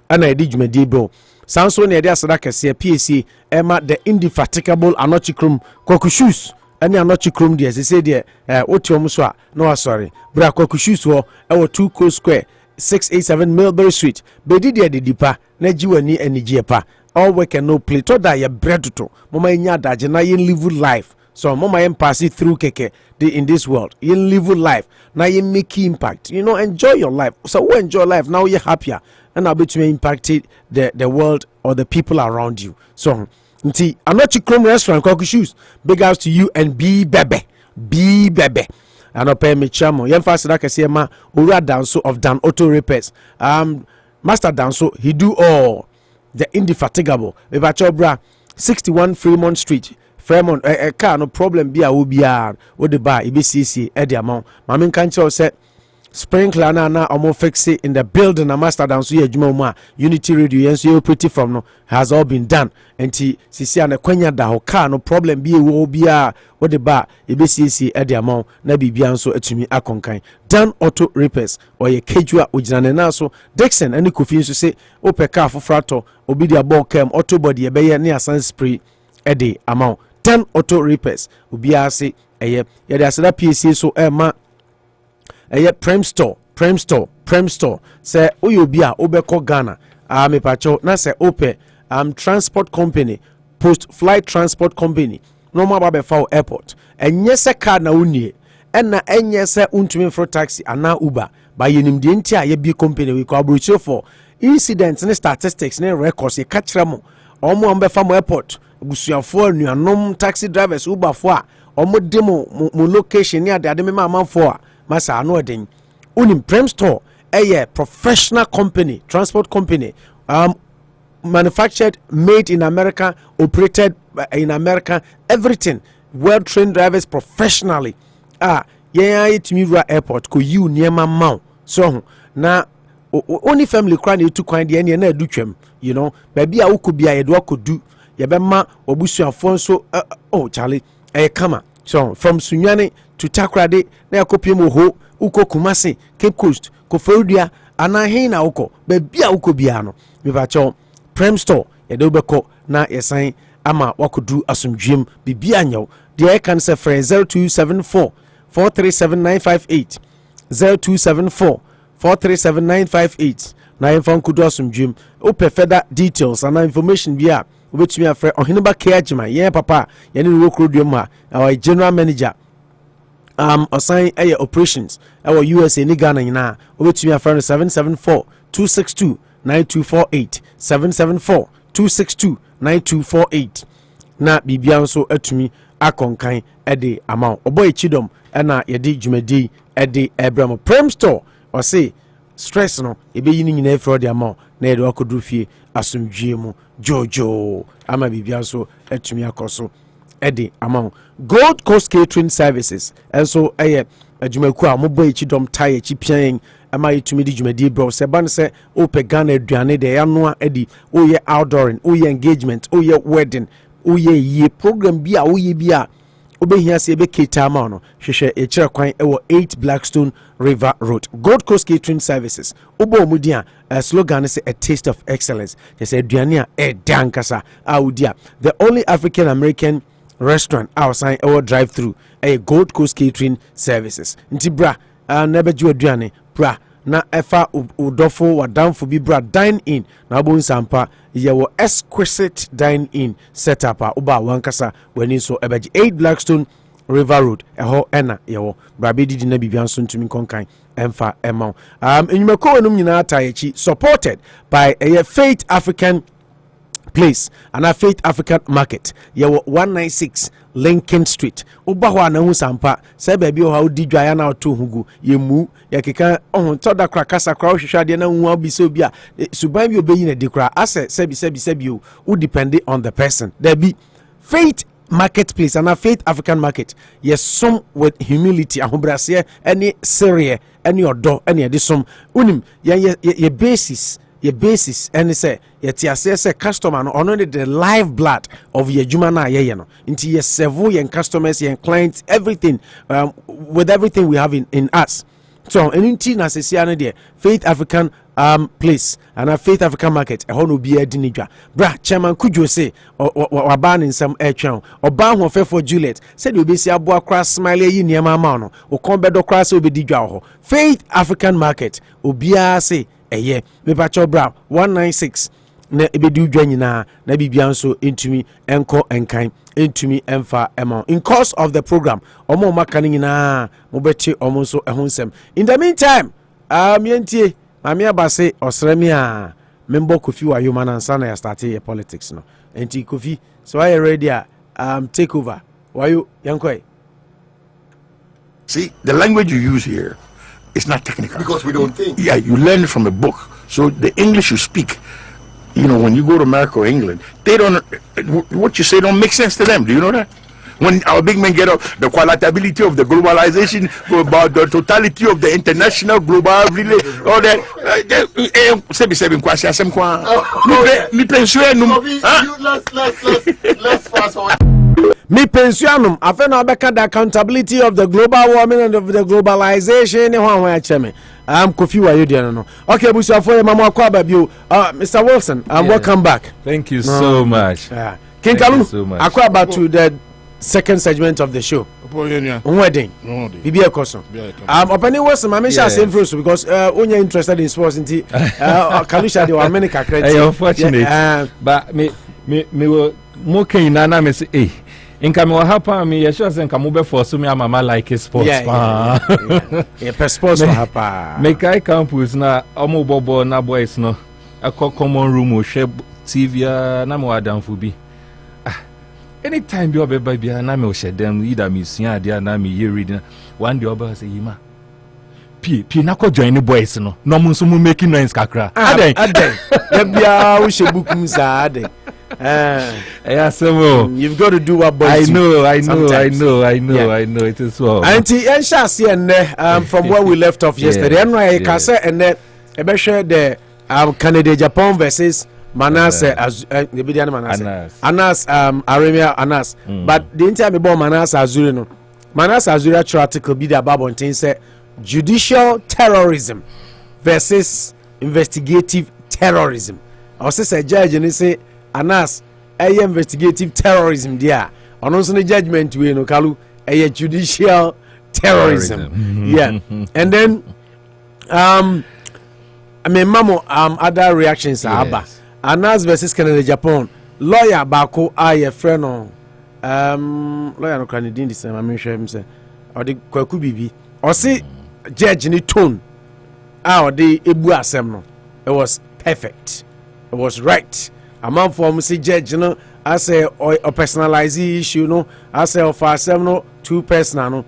ana edi dwumadi bro sanso ne edi asada kese PSA ema the indefatigable Anochikrum Kokushus ani Anochikrum de se de otiom so a no sorry bra Kokushus ho ewo 2 Co Square 687 Millbury Street bedi de dipa na jiwani anigye pa all work and no play to da ye bread to mama nya daje na yen live life so mama yen pass it through keke in this world yen live life na yen make impact enjoy your life so we enjoy life now you're happier and I'll be to impact the world or the people around you. So, nti Anochikrum restaurant Kokushus, big house to you and be bebe. Anopa me chamo. Yemfa sida kese ma ura danso of Dan Auto Repairs. Master Dan, so he do all the indefatigable. Bra 61 Fremont Street. Fremont car no problem be a ubia o the bar EBCC at the amount. Mamin can't say sprinkler na omo fix it in the building. A Master Dan, so ye Unity Radio and so pretty from no has all been done. And sisi and kwenya da ho car no problem be wo bia o the bar EBCC at the amount. Na bibia so etumi akonkan. Dan Auto Repairs or ye kejua ujinane na so Dixon and Kofi so say ope car for frato obi dia ball cam auto body ebeye ne asan spray at the amount. Dan Auto Repairs ubia se eye ye da asada PCA so ma eye Prem Store say oyo bia obeko Ghana me pacho na say ope transport company post flight transport company no ma ba be fa airport enye se car na unie enna enye se untumi for taxi ana Uber ba yenim de ntia ye bi company we ko abrocho for incidents ne statistics ne records ye ka kire mo omo ambe fa mo airport busuafo anuanom taxi drivers Uber fo a omo demo mo location ne ade me amanfo a masa ano eden unim Prem Store professional company transport company manufactured, made in America, operated in America, everything, well trained drivers professionally. It me airport ko you near my mouth so na only family cry you to kind the na do twem, you know, baby a could be a do could do ye be ma obusu afonso oh Charlie kama so from Sunyane to Takrade na akopiem ho uko Kumasi Cape Coast ko Florida ana he na uko baby a uko bia no me ba cho Prem Store ye do beko na yesan ama wakodu asomdwem bibia nyaw de can say friend 0274 437958 0274 437958 na info kudu asomdwem ope further details and information bia which me afre ohineba keajima ye papa ye ne wo krodum ha our general manager assign operations our USA ni Ghana nyina which me afre 774 262 9248 774 262 9248 na bibia nso atumi akonkan ede amount oboy chidom na yedi dwumadi ede Abraham Prem Store or say stress no ebe yini nyina efro de amount na yede akodu fie asomdwie mu jojo ama bibia nso atumi akoso ede amount Gold Coast Catering Services also adwumaku a moboy chidom tie chipian ama yitumi di dwumadi bro se ban se ope Ghana aduane de yanoa edi oye outdooring oye engagement oye wedding oye ye program bia oye bia obehia se ebe keta ma no hwehwe e kire kwan ewo 8 Blackstone River Road. Gold Coast Catering Services obo omudi a slogan is a taste of excellence. They say aduane a dankasa audia the only African American restaurant outside our drive through a Gold Coast Catering Services nti bra na beju aduane bra na efa udofo wadamfo bi bra dine in na bo nsampa yewo exquisite dine in setup oba wankasa wani so ebeji 8 Blackstone River Road eho ena yewo bra be didi na bibia nso ntumi konkan emfa emma enyumako enum nyina atayechi supported by a Faith African Place and a Faith African Market yewo 196 Lincoln Street oba ho na hu sampa se ba bi o ha odi dwa ya na oto hugu yemu yakeka ohun toda kra kasa kra o hwehwa de na hu obi se obi a suban bi obeyi na de kra ase sebi o depend on the person there be Faith Marketplace and a Faith African Market yes some with humility ahobrase any serious any odo any de some unim ye basis your basis and say yet say customer no ono the live blood of your juma na ye no into your servo your customers your clients everything with everything we have in us so anything na say na there Faith African Place and a Faith African Market e hono bi adinidwa bra chairman Kujo say oba ni nsam etwen oba ho fefo Juliet said you be see aboa kra smile yi niam ma no o kon bedo kra say obedidwa ho Faith African Market obia say eye me pacho bra 196 na ebedu dwa nyina na bibia nso entumi enko enkan entumi emfa emo in course of the program omo maka nyina mo beti omo nso ehonsem in the meantime mientie mami abase osremi a member Kofi wa human answer na ya start your politics no enti Kofi so are you ready take over why you yankoi see the language you use here it's not technical because we don't think. Yeah, you learn it from a book. So the English you speak, you know, when you go to America or England, they don't, what you say don't make sense to them. Do you know that? When our big men get up, the qualitability of the globalization, about the totality of the international global all that. Let's fast forward. Me pensionum, I feel now back the accountability of the global warming and of the globalization. Kofi wa you there no. Okay, Bosuo for Mama Kwaba bio. Mr. Wilson, welcome back. Thank you so much. King Kalu, Akwaba to the second segment of the show. Wedding. Bibi Ekoso. Opening was my share same first because when you're interested in sports inti Kalusha the America credit. Unfortunate. But me will more nana me say eh inka me wa hapa me ye sure say nka mo be force me mama like sports yeah sports wa hapa me kai campus na omo bobo na boys no akọ common room o hwe TV na me wadamfo bi anytime bi obeba bia na me o hwe dem either me sua ade na me ye reading one day oba say yima P na ko join the boys no no mo so mo making noise kakra aden ya bia wo hwe bukum sa aden you've got to do what boys I know it is well auntie from where we left off yesterday and I can say and then the Canada Japan versus Anas Aramia Anas but the entire me born Manas Azuri no Manas Azuri article be the about thing say judicial terrorism versus investigative terrorism or say judge and say Anas investigative terrorism there ono so judgment we no Kalu judicial terrorism. Yeah. And then I mean mamo other reactions aba Anas versus Canada Japan lawyer bako aye friend no lawyer no kan din this I mean hwe him say or the kwaku bibi or say judge ni tone or the ebu asem no it was perfect, it was right. A man for say judge no I say or personalize issue no I say of asem no too personal no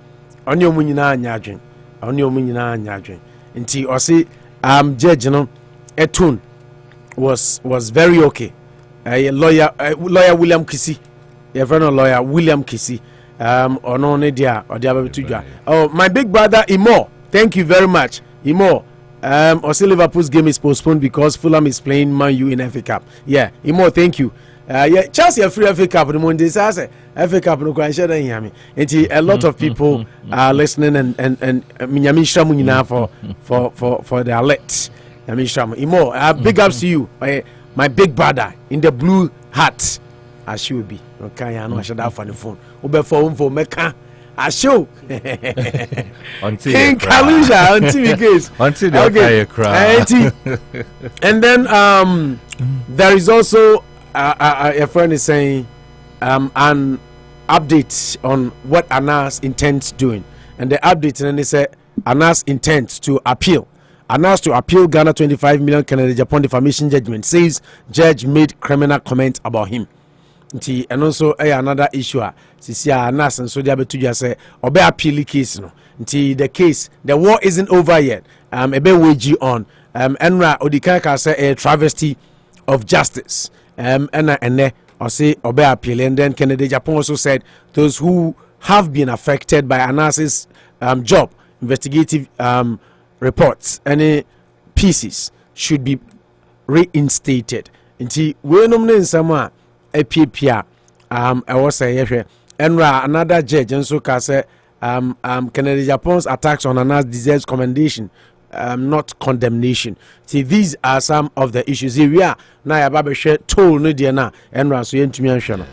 onye omu nyina anyadwen nti or say judge no a tone was very okay. Lawyer William Kisi, your friend lawyer William Kisi, or no Nadia or the other two. Oh, my big brother Imo, thank you very much, Imo. Also Liverpool's game is postponed because Fulham is playing Man U in FA Cup. Yeah, Imo, thank you. Yeah, Chelsea are free FA Cup. The Monday says FA Cup no can share that. A lot of people are listening and Minyami Shamunina for the alert. Imo, big ups to you, my big brother in the blue hat. I should be. Okay, I know I should have on the phone. Ube phone for Mecca. I show. King Kalusha until we case. Until they cry. And then there is also a friend is saying an update on what Anas intends doing, and the update and they say Anas intends to appeal. Anas to appeal Ghana 25 million Canada Japan defamation judgment, says judge made criminal comment about him. And also another issue Anas and so they to just say obe appeal case no. The case, the war isn't over yet. Ebe wage on. Enra Odikaka say a travesty of justice. And or say obe appeal, and then Canada Japan also said those who have been affected by Anas's job investigative reports, any pieces should be reinstated. Nti we nomne nsama epia I was say another judge and so ka say Canada Japan's attacks on Anas deserves commendation, not condemnation. See, these are some of the issues here we are now about share toll no dia na enra so yentumi anhwe no.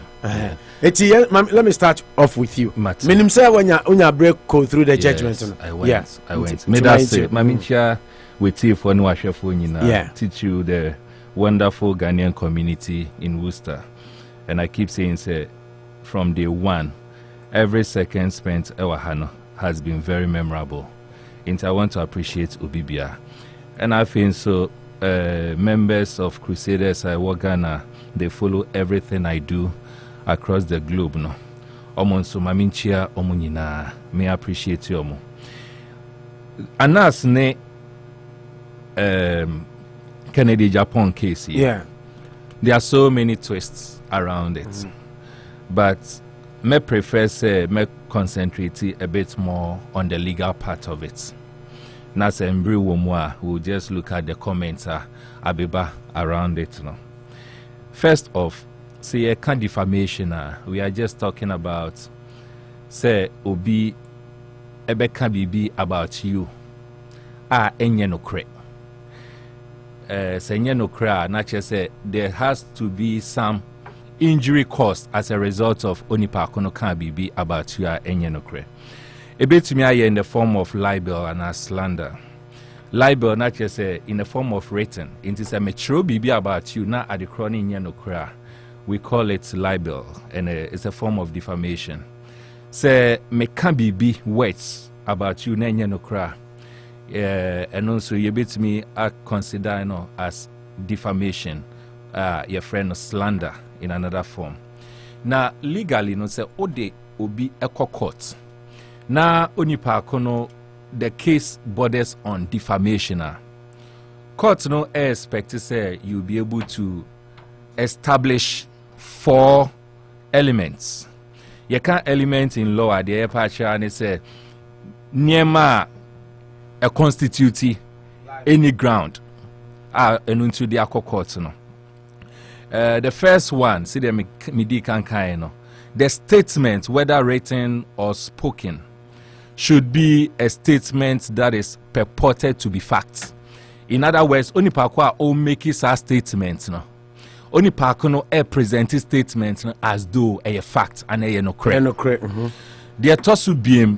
Let me start off with you. Minim say when you break go through the judgment. I went. Me that say mamincha with you for no ahwefo nyina teach you the wonderful Ghanaian community in Worcester. And I keep saying say from day one every second spent Ewahano has been very memorable. And I want to appreciate Ubibia. And I feel so members of Crusaders I work Ghana, they follow everything I do across the globe no. Omonso maminchia omunyina may appreciate you omo. Anas ne Kennedy Japan case here. Yeah. There are so many twists around it. But me prefer say me concentrate a bit more on the legal part of it. Na se mbri womwa, we'll just look at the comments abiba around it. No. First off, say a kind defamation. We are just talking about say obi ebe can be about you. Enye no kre. Say no kre. Not just say there has to be some injury caused as a result of onipa kono can be about you enye no kre. A bit to me in the form of libel and slander. Libel not just in the form of written. It is a mature be about you not at the crony no kra. We call it libel and it's a form of defamation. Say me can be words about you nenye no kra. And also you bit me consider as defamation. Your friend slander in another form. Now legally no say ode obi eko court. Now onipa kono the case borders on defamation. Court no expect to say you'll be able to establish 4 elements. You can't element in law at the airport and say niema a constitute any ground and into the court no. The first one, see the midi kan the statement, whether written or spoken, should be a statement that is purported to be fact. In other words, only pakwa o make it a statement no. Only pakono e present statement no, as though a fact and a no correct. The tosu beam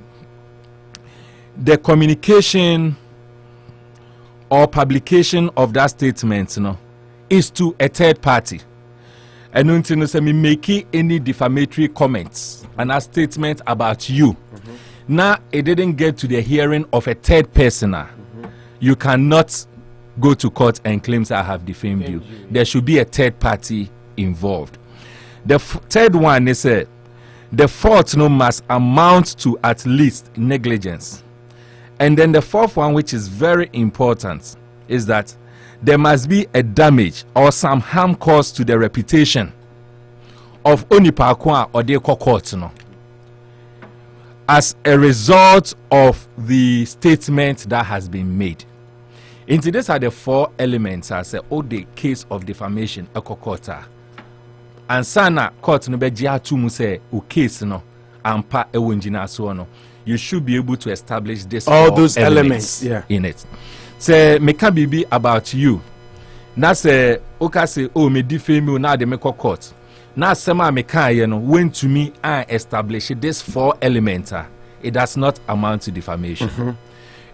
the communication or publication of that statement no is to a third party. And until say me make any defamatory comments and a statement about you. Now it didn't get to the hearing of a third person. You cannot go to court and claim that I have defamed you. There should be a third party involved. The third one is the fault no must amount to at least negligence. And then the fourth one, which is very important, is that there must be a damage or some harm caused to the reputation of Onipakwa or the court no, as a result of the statement that has been made. Into these are the 4 elements as the case of defamation a kokota. And sana court no be jiatu say o case no ampa ewonjina so no. You should be able to establish this all those elements in it. Say me can be about you. Na say oka say oh me defame you now they make court. Na sema me can when to me I establish this 4 elements. It does not amount to defamation.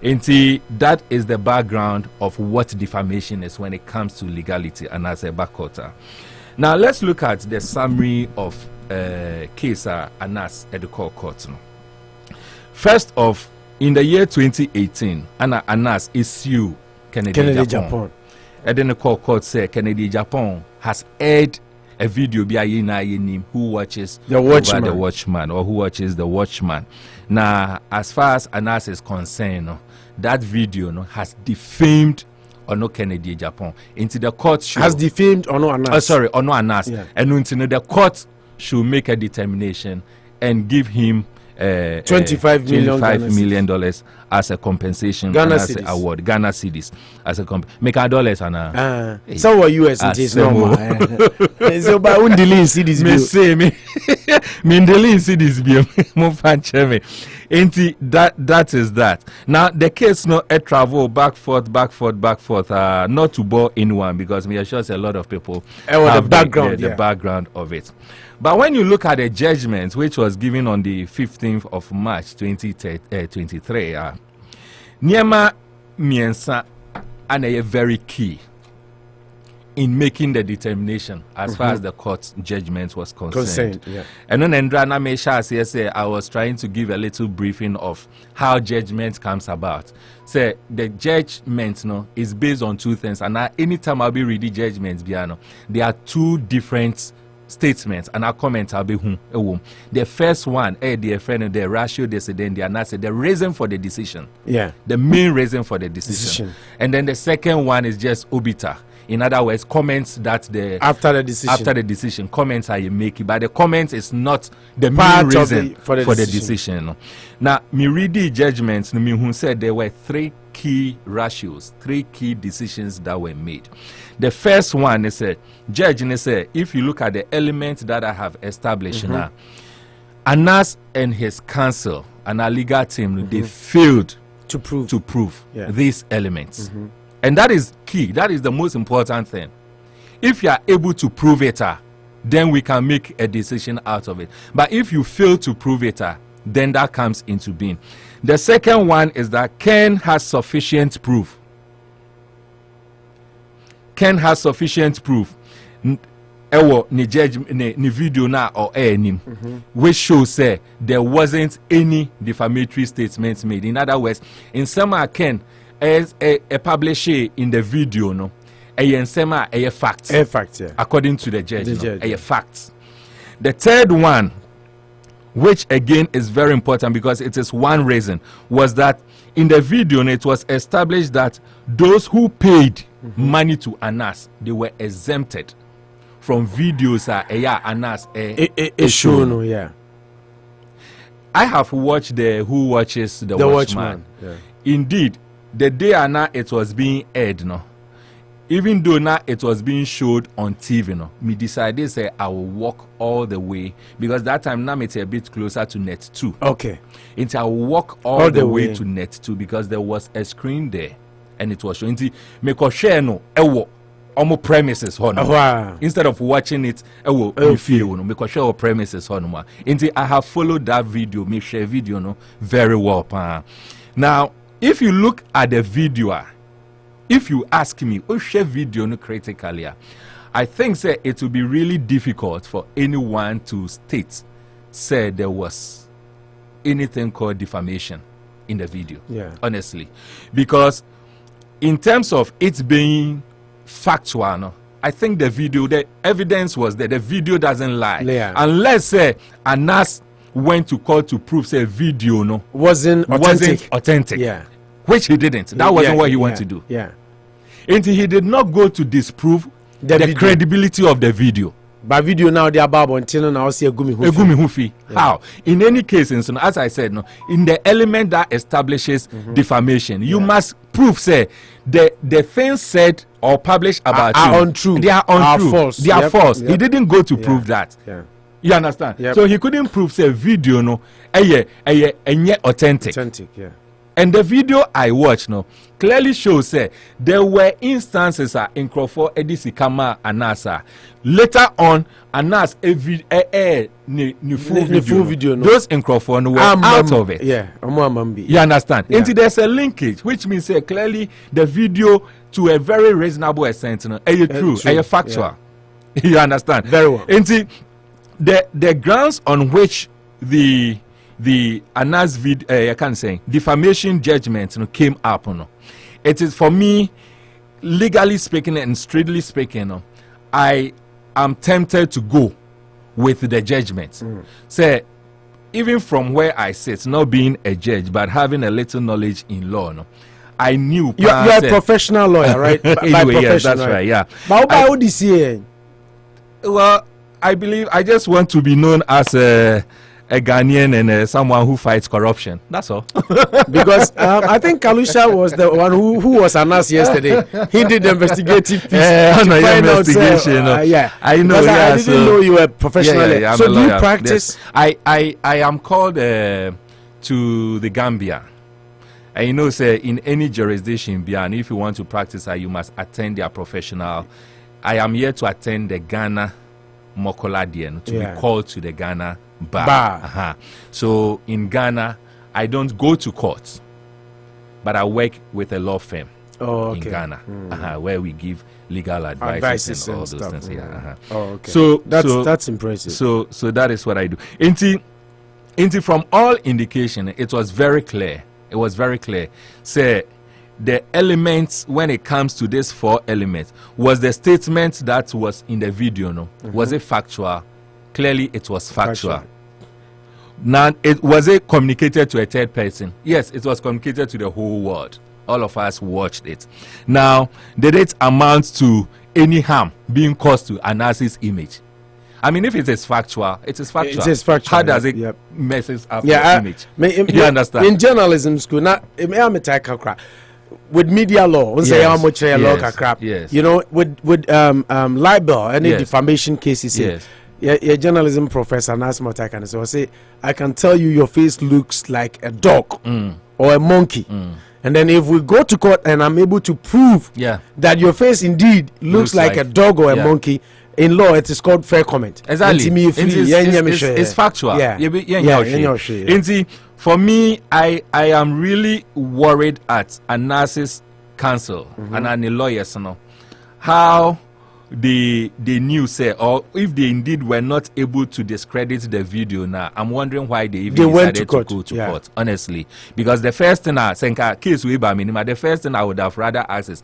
Until that is the background of what defamation is when it comes to legality and as a backwater. Now let's look at the summary of case Anas at the court. First off, in the year 2018, Anas issued Kennedy Japan. And then the court said Kennedy Japan has aired a video by who watches the watchman or who watches the watchman. Now, as far as Anas is concerned, that video has defamed or no Kennedy Japan. Into the court has defamed or no Anas. Or no Anas. Yeah. And into the court should make a determination and give him $25 million as a compensation Ghana as an award. Ghana cedis as a make a dollars and some were US it is normal. So by undeli cedis me say me indeli cedis be mo fan cheme. That is that. Now the case no travel back forth not to bore anyone because me assure a lot of people have the background of it. But when you look at the judgment which was given on the 15th of March 2023, Niema Miensa are very key in making the determination as far as the court judgment was concerned. And then Endrana Mesha say I was trying to give a little briefing of how judgment comes about. Say the judgment is based on 2 things, and anytime I'll be reading judgments, there are 2 different statements and our comments will be the first one the friend the ratio decision the reason for the decision, the main reason for the decision. And then the second one is just obita. In other words, comments that after the decision, comments are you making, but the comments is not the part main reason for the decision. Now, me read the judgments. Me who said there were 3 key ratios, 3 key decisions that were made. The first one is a judge, and say if you look at the elements that I have established now, Anas and his counsel and our legal team, they failed to prove these elements. And that is key. That is the most important thing. If you are able to prove it, then we can make a decision out of it. But if you fail to prove it, then that comes into being. The second one is that Ken has sufficient proof. Ken has sufficient proof. Ni video na or which shows there wasn't any defamatory statements made. In other words, in some Ken as a publisher in the video, no, a fact. A fact, yeah. According to the judge, a fact. The third one, which again is very important because it is one reason, was that in the video it was established that those who paid money to Anas, they were exempted from videos Anas show. Yeah. I have watched Who Watches the Watchman. Yeah. Indeed, the day Anna it was being aired, no, even though now it was being showed on TV, no, me decided say I will walk all the way because that time now it's a bit closer to Net 2. Okay. It's I will walk all the way to Net 2 because there was a screen there and it was showing. Me ko share no ewo omo premises hono. Instead of watching it ewo feel no me ko share premises hono. Inti I have followed that video, me share video no very well. Now, if you look at the video, if you ask me, share video no critically, I think say it will be really difficult for anyone to state say there was anything called defamation in the video. Yeah. Honestly, because in terms of it being factual, no, I think the video, the evidence was there. The video doesn't lie. Yeah. Unless say Anas went to court to prove say video no wasn't authentic. Yeah. Which he didn't. That wasn't what he wanted to do. Yeah. And he did not go to disprove the credibility of the video. But video now they are babo until now see a gumi hufi. How? In any case, as I said, no, in the element that establishes defamation, you must prove say the things said or published about are you untrue. They are untrue. False. They are false. Yep. He didn't go to prove that. Yeah. You understand? Yep. So he couldn't prove say video no authentic. Authentic, yeah. And the video I watched no clearly shows there were instances in Crawford Edisi Kama Anasa. Later on, Anas full video. No. Those in Crawford were out of it. Yeah, you understand? Yeah. And there's a linkage, which means clearly the video to a very reasonable extent, true, factual. Yeah. You understand? Very well. And the grounds on which the Anas I can't say defamation judgment came up. It is for me, legally speaking and strictly speaking, I am tempted to go with the judgment. Say, even from where I sit, not being a judge but having a little knowledge in law, I knew you're a professional lawyer, right? Anyway, yes, that's right. Yeah. But how would you see? Well, I believe I just want to be known as a Ghanaian and someone who fights corruption. That's all. Because I think Kalusha was the one who was announced yesterday. He did the investigative piece. Investigation. Yeah, I know. I didn't know you were professional. Yeah, so do you practice? Yes. I am called to the Gambia. And you know, say in any jurisdiction, and if you want to practice, you must attend their professional. I am here to attend the Ghana Mokoladian to be called to the Ghana bar. So in Ghana, I don't go to court, but I work with a law firm in Ghana, where we give legal advice and all those things. So that's impressive. So that is what I do. Inti from all indication, it was very clear. It was very clear. Say the elements when it comes to these 4 elements was the statement that was in the video. No, was it factual? Clearly, it was factual. Now, was it communicated to a third person? Yes, it was communicated to the whole world. All of us watched it. Now, did it amount to any harm being caused to Anas's image? I mean, if it is factual, it is factual. It is factual. How does it messes up your image? You understand? In journalism school, with media law, yes. You know, with libel, any defamation cases. Yes. A journalism professor, so say, I can tell you your face looks like a dog or a monkey. And then if we go to court and I'm able to prove that your face indeed looks like a dog or a monkey, in law it is called fair comment. Exactly. It's factual. For me, I am really worried at Anas's counsel and the lawyers, how they knew, say, or if they indeed were not able to discredit the video now, I'm wondering why they even decided to go to court, honestly. Because the first thing the first thing I would have rather asked is,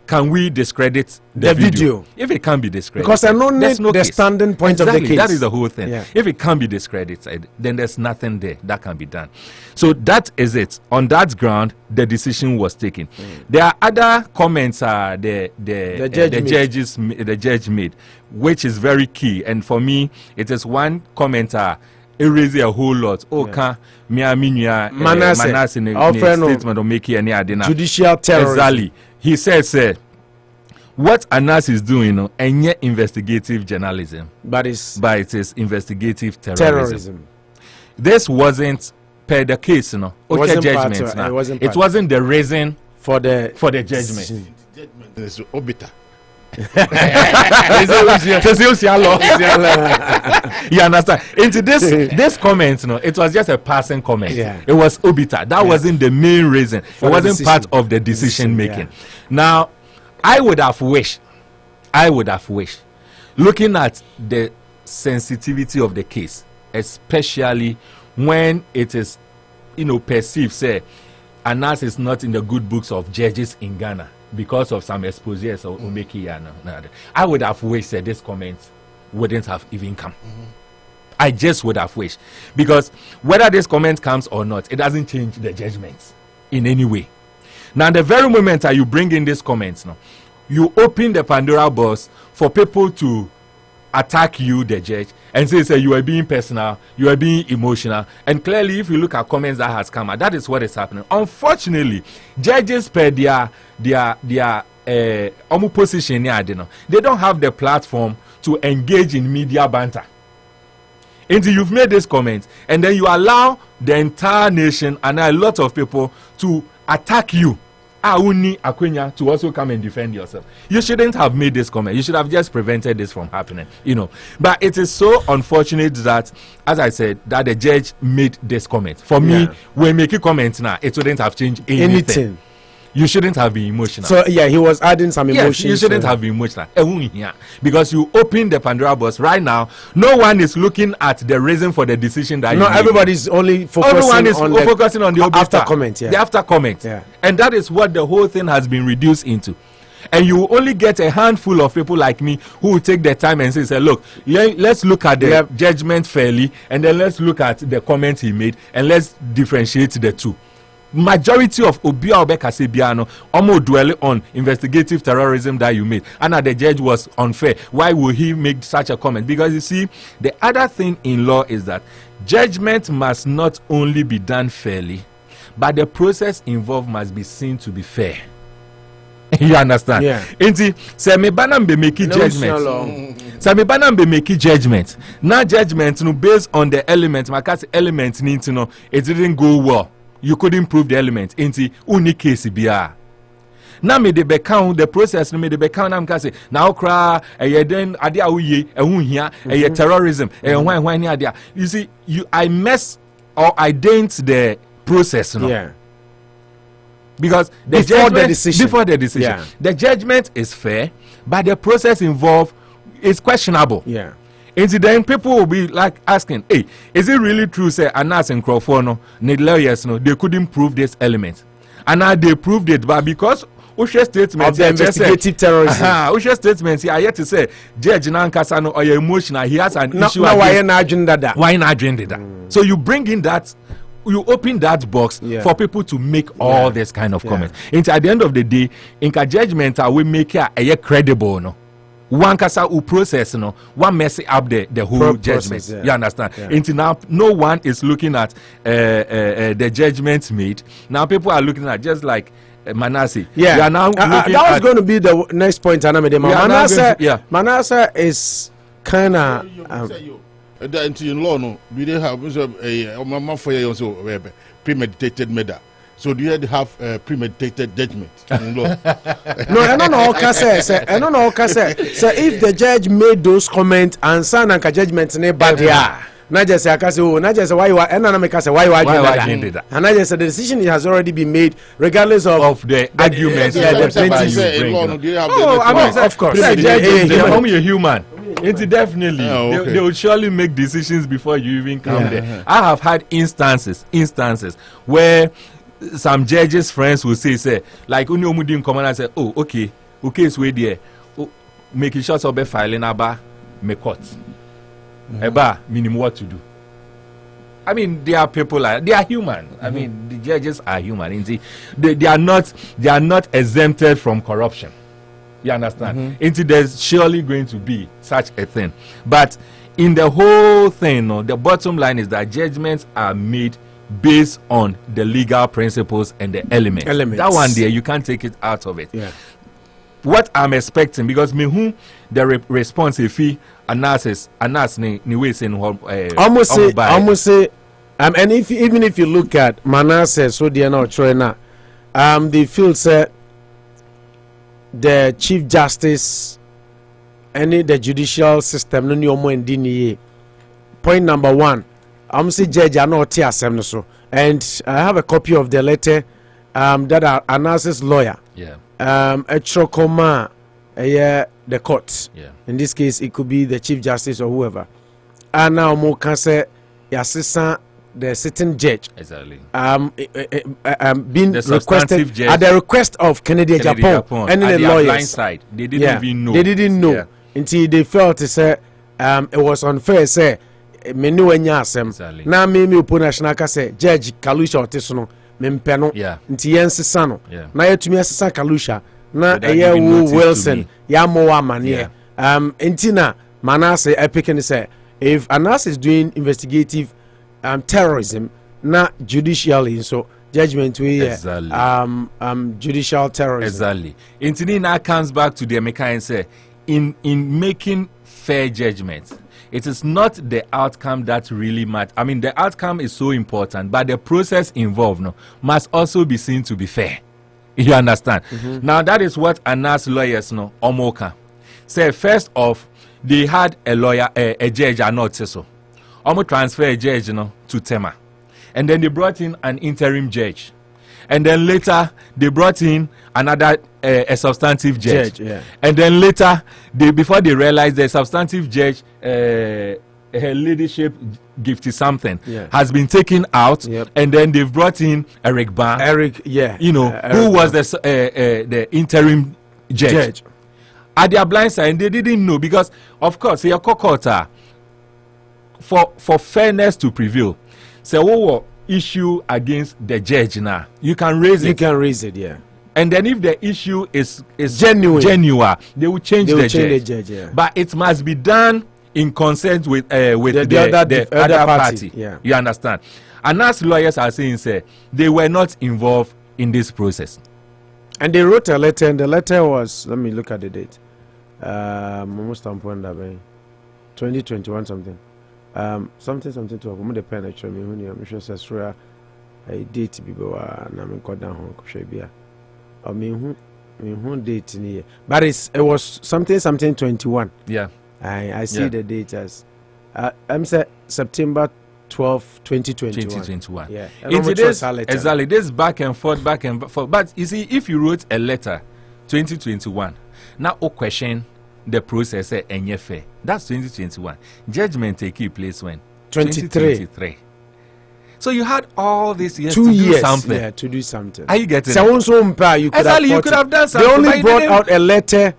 can we discredit the video? If it can be discredited, because I don't need the standing point of the case. That is the whole thing. If it can be discredited, then there's nothing there that can be done. So that is it. On that ground, the decision was taken. There are other comments the judge made, which is very key. And for me, it is one commenter. It raises a whole lot. Manasseh statement of making any adina judicial terrorism. Exactly. He said, what Anas is doing, and yet investigative journalism, but it is investigative terrorism. This wasn't per the case, it wasn't judgment. It wasn't the reason for the judgment. Judgment is obiter. You understand? Into this comment, it was just a passing comment. It was obiter. That wasn't the main reason. It wasn't part of the decision making. Now, I would have wished, looking at the sensitivity of the case, especially when it is, perceived, say, Anas is not in the good books of judges in Ghana because of some exposures or Umeki. I would have wished that this comment wouldn't have even come. I just would have wished, because whether this comment comes or not, it doesn't change the judgment in any way. Now, the very moment that you bring in these comments, you open the Pandora box for people to attack you, the judge, and say you are being personal, you are being emotional. And clearly, if you look at comments that has come out, that is what is happening. Unfortunately, judges per their position, they don't have the platform to engage in media banter. Until you've made this comment, and then you allow the entire nation and a lot of people to attack you, to also come and defend yourself. You shouldn't have made this comment. You should have just prevented this from happening, But it is so unfortunate that, as I said, that the judge made this comment. For me, when making comments now, it wouldn't have changed anything. You shouldn't have been emotional. So he was adding some emotions. Yes, you shouldn't have been emotional. Because you open the Pandora box right now. No one is looking at the reason for the decision that you made. Everybody's only focusing on the after comment. The after comment. And that is what the whole thing has been reduced into. And you will only get a handful of people like me who will take the time and say, look, let's look at the judgment fairly, and then let's look at the comment he made, and let's differentiate the two. Majority of Obia Obekasebiano almost dwell on investigative terrorism that you made, and that the judge was unfair. Why would he make such a comment? Because you see, the other thing in law is that judgment must not only be done fairly, but the process involved must be seen to be fair. You understand? Inti Semibanam be making judgment. Semibanam be making judgment. Now judgment based on the elements, because elements need to know it didn't go well. You couldn't prove the element. Inti uni case biya. Now me the count the process. Me the count. I'm kasi now cry. Then adia uye ehunhia terrorism. You see, I mess or I dent the process. Because before the decision, the judgment is fair, but the process involved is questionable. And then people will be like asking, hey, is it really true, say, Anas and Crawford, need lawyers, they couldn't prove this element. And now they proved it, but because Ushe statement of the investigative terrorism. Ushe statement, I yet to say, Judge Nankasano or emotional, he has an issue. Why not agenda that? Why not agenda that? So you bring in that you open that box for people to make all this kind of comments. And at the end of the day, in judgment, we make it credible, no. One kasa who process, no, one messing up the whole judgment. You understand? Until now, no one is looking at the judgments made. Now people are looking at just like Manasseh. Yeah, we are now that was going to be the next point. Manasseh is kind of. In law, no, we didn't have a for you premeditated murder. So do you have premeditated judgment in law? No, I don't know. I don't know. So if the judge made those comments and signed a judgment in a bad year, not just why you are, and why you are, and I just said the decision has already been made, regardless of the arguments. Of course, you're human. It's definitely they will surely make decisions before you even come there. I have had instances where some judges' friends will say like Uni Omudi in command and say, oh, okay, it's way there. Making sure so be filing about me court. Eba minimum what to do. I mean, they are people they are human. I mean, the judges are human. They are not exempted from corruption. You understand? There's surely going to be such a thing. But in the whole thing, the bottom line is that judgments are made based on the legal principles and the elements. That one there, you can't take it out of it. What I'm expecting, because the response if he analysis ni way saying almost say and even if you look at Manasseh, so they are not trying they feel say the Chief Justice and the judicial system no more in point number one, I'm say judge are not TSM so, and I have a copy of the letter that Anas's lawyer a chokoma the court. In this case it could be the Chief Justice or whoever, and now more can say assistant the sitting judge being requested judge, at the request of Kennedy Japan and the lawyers side, they didn't know until they felt to say it was unfair say me no anya asem na me opo national ka say Judge Kalusha otisono me mpeno nti yensesa no na yatumi asesa Kalusha na eye Wilson ya mo wa mane nti na Manasseh epicking say if Anas is doing investigative terrorism, not judicially, so judgment we judicial terrorism. Exactly. Incident now comes back to the America and say, in making fair judgments, it is not the outcome that really matters. I mean, the outcome is so important, but the process involved must also be seen to be fair. You understand? Now that is what Anas lawyers Omoka say. First off, they had a lawyer, a judge, and not so. Almost transfer a judge to Tema, and then they brought in an interim judge, and then later they brought in another a substantive judge. And then later before they realized the substantive judge her leadership gift is something has been taken out, and then they've brought in Eric Ban, who was the interim judge. At their blind side, they didn't know, because of course your court for fairness to prevail, say what issue against the judge now, you can raise it. And then if the issue is genuine, they will change the judge. But it must be done in consent with the other party. You understand? And as lawyers are saying, say they were not involved in this process. And they wrote a letter, and the letter was, let me look at the date. Almost 2021 something. Something to the pen actually. I'm sure says a date before and I'm got down home. I mean, who date in here, but it was something 21. I see the date as I'm say September 12, 2021. Exactly. This back and forth. But you see, if you wrote a letter 2021, now a question the process and fair. That's 2021. Judgment take place when 2023. So you had all these years 2 to years, do something. Yeah, to do something. Are you getting it? You could have done something. They only brought out a letter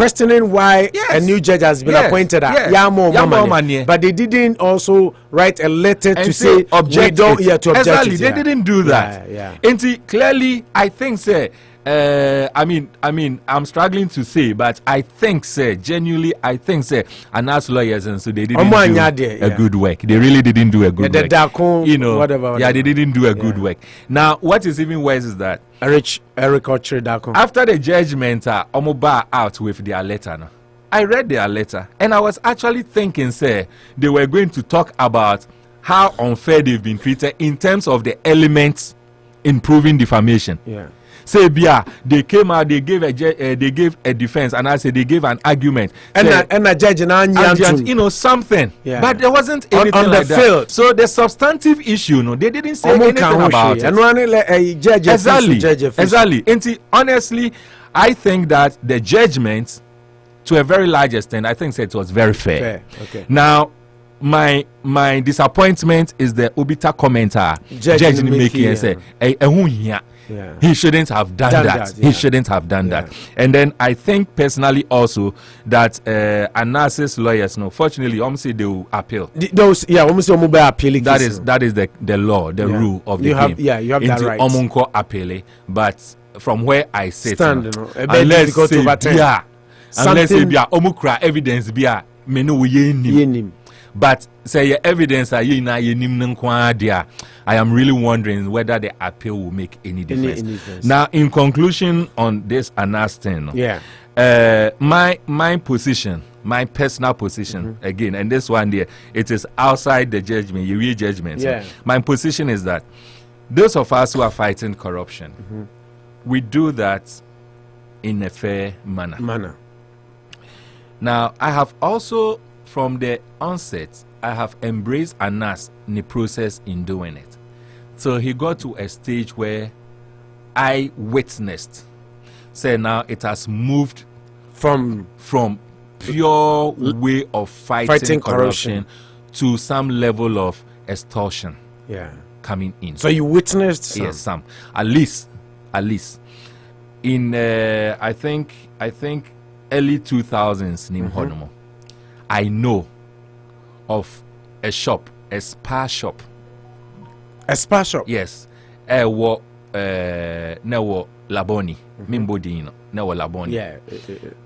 questioning why a new judge has been appointed at Yamo Mama, but they didn't also write a letter to say object. To object exactly, they didn't do that. And clearly, I think, say, I mean, I'm struggling to say, but I think, say, genuinely, I think, say, and as lawyers, and so they didn't do a good work. They really didn't do a good work. You know, whatever. They didn't do a good work. Now, what is even worse is that after the judgment, Omoba out with their letter. No? I read their letter, and I was actually thinking, say, they were going to talk about how unfair they've been treated in terms of the elements in proving defamation. Say, they came out, they gave a defense, and I said they gave an argument. And a judge and you know, something. But there wasn't anything on like the that. Field. So the substantive issue, no, they didn't say anything about it. Exactly. And honestly, I think that the judgment, to a very large extent, I think it was very fair. Okay. Now, my disappointment is the Obita commenter, Judge Nimeki, and say, he shouldn't have done that. He shouldn't have done that. And then I think personally also that Anas's lawyers, no, fortunately, obviously they will appeal. That is the law, the rule of the game. You have that right. Omunko appeal, but from where I sit, unless omukra evidence bia menu yenim. But say your evidence are I am really wondering whether the appeal will make any difference. Now, in conclusion on this announcement, my position, my personal position, again, and this one there, it is outside the judgment, your real judgment. My position is that those of us who are fighting corruption, we do that in a fair manner. Now, I have also, from the onset, I have embraced Anas in the process in doing it. So he got to a stage where I witnessed. Say now it has moved from pure way of fighting corruption to some level of extortion coming in. So you witnessed some? Yes, some. At least. In I think early 2000s, I know of a shop, a spa shop. A spa shop? Yes. Newo Laboni. Mimbodino. Newo Laboni.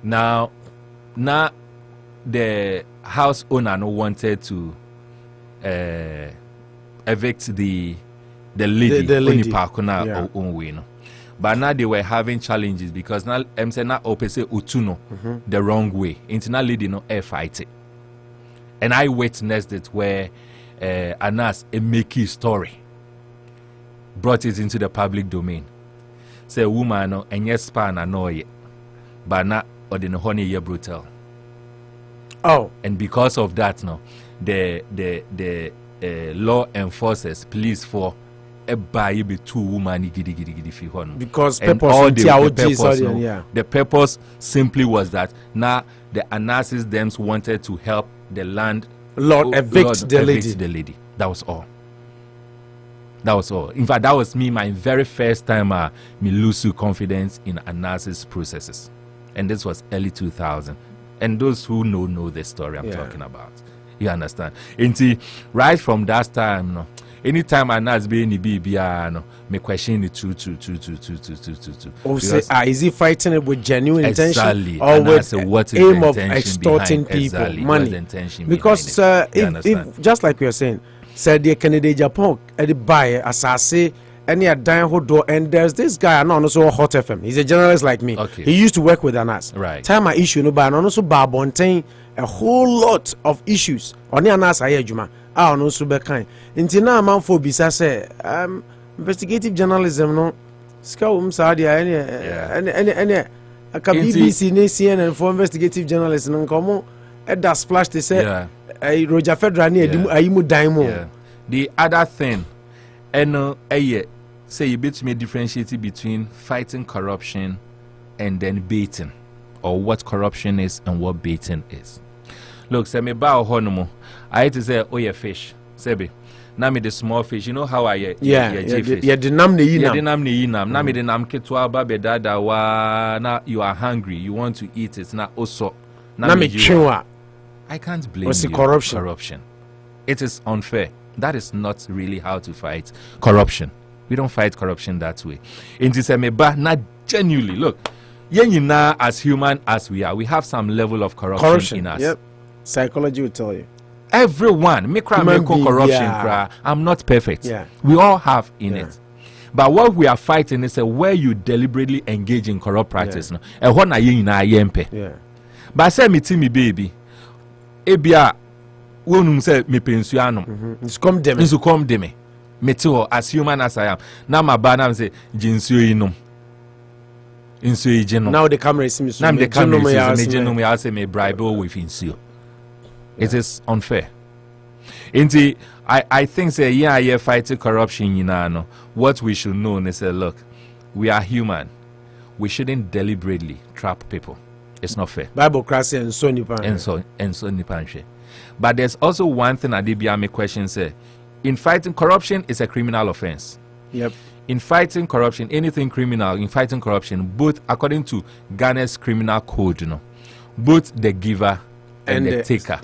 Now the house owner no wanted to evict the lady. But now they were having challenges because now I'm saying now opese utuno the wrong way. Internal lady no air fight it. And I witnessed it where Anas a Meki story brought it into the public domain. Say a woman no and yes span annoy but not or the honey ye brutal. Oh. And because of that no the law enforcers police for a buy be 2 woman because the purpose simply was that now the Anasis them wanted to help the landlord evict the lady. That was all. In fact, that was my very first time me lose confidence in Anasis processes, and this was early 2000. And those who know the story I'm talking about, you understand. And right from that time, no. Anytime Anas be any no, me question the two. Oh, say, is he fighting it with genuine intention or with aim of extorting people money? Because if just like we are saying, said the Canada Japan at the buy as I say any a dying door, and there's this guy I know also Hot FM. He's a journalist like me. He used to work with Anas. Right. Time I issue no but also Barbontain a whole lot of issues on the Anas Ayajuma. I no so be kind. Until now, man for bisa say investigative journalism no. Ska Saudi any a BBC ne CNN for investigative journalism no come that splash they say Roger Federer ne ayimu daimo. The other thing say you bit me differentiate between fighting corruption and then baiting, or what corruption is and what baiting is. Look, say me ba honomo. I had to say, oh, yeah, fish. Sebi. na me the small fish. You know how I fish. The nam ne yinam. Na me the nam ketwa ba bedada wa na you are hungry. You want to eat it. Na also na me chwa. I can't blame you. Corruption. It is unfair. That is not really how to fight corruption. We don't fight corruption that way. In this meba na genuinely look. Now, as human as we are, we have some level of corruption in us. Yep. Psychology will tell you. Everyone, corruption. I'm not perfect. Yeah. We all have in it. But what we are fighting is where you deliberately engage in corrupt practice. Yeah. But say me baby, ebia wonum say me pensuano. It's come dem. Me too, as human as I am. Now my banam say jinsu inum. Now the camera is me bribe with insuo. It is unfair. I think say fighting corruption what we should know is look, we are human. We shouldn't deliberately trap people. It's not fair. Bible class and so nipan. But there's also one thing Adibia me question say. In fighting corruption is a criminal offense. Yep. In fighting corruption, anything criminal, in fighting corruption, both according to Ghana's criminal code, both the giver and the taker,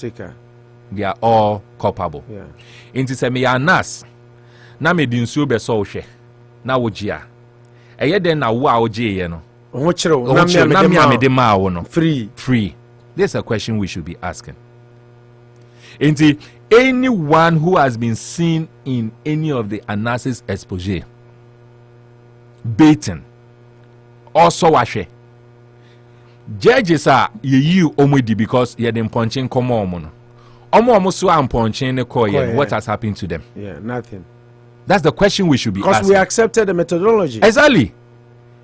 they are all culpable. Yeah. Into say me anas, na me dinsu be so hwe, na wojia. Eye den na wo a oje no. Na me de ma wo no. Free. This is a question we should be asking. Into anyone who has been seen in any of the Anas's exposé baiting also washe judges are you omedi because you dem punching come on omo so am punching ne call what has happened to them? Nothing. That's the question we should be asking, because we accepted the methodology. Exactly.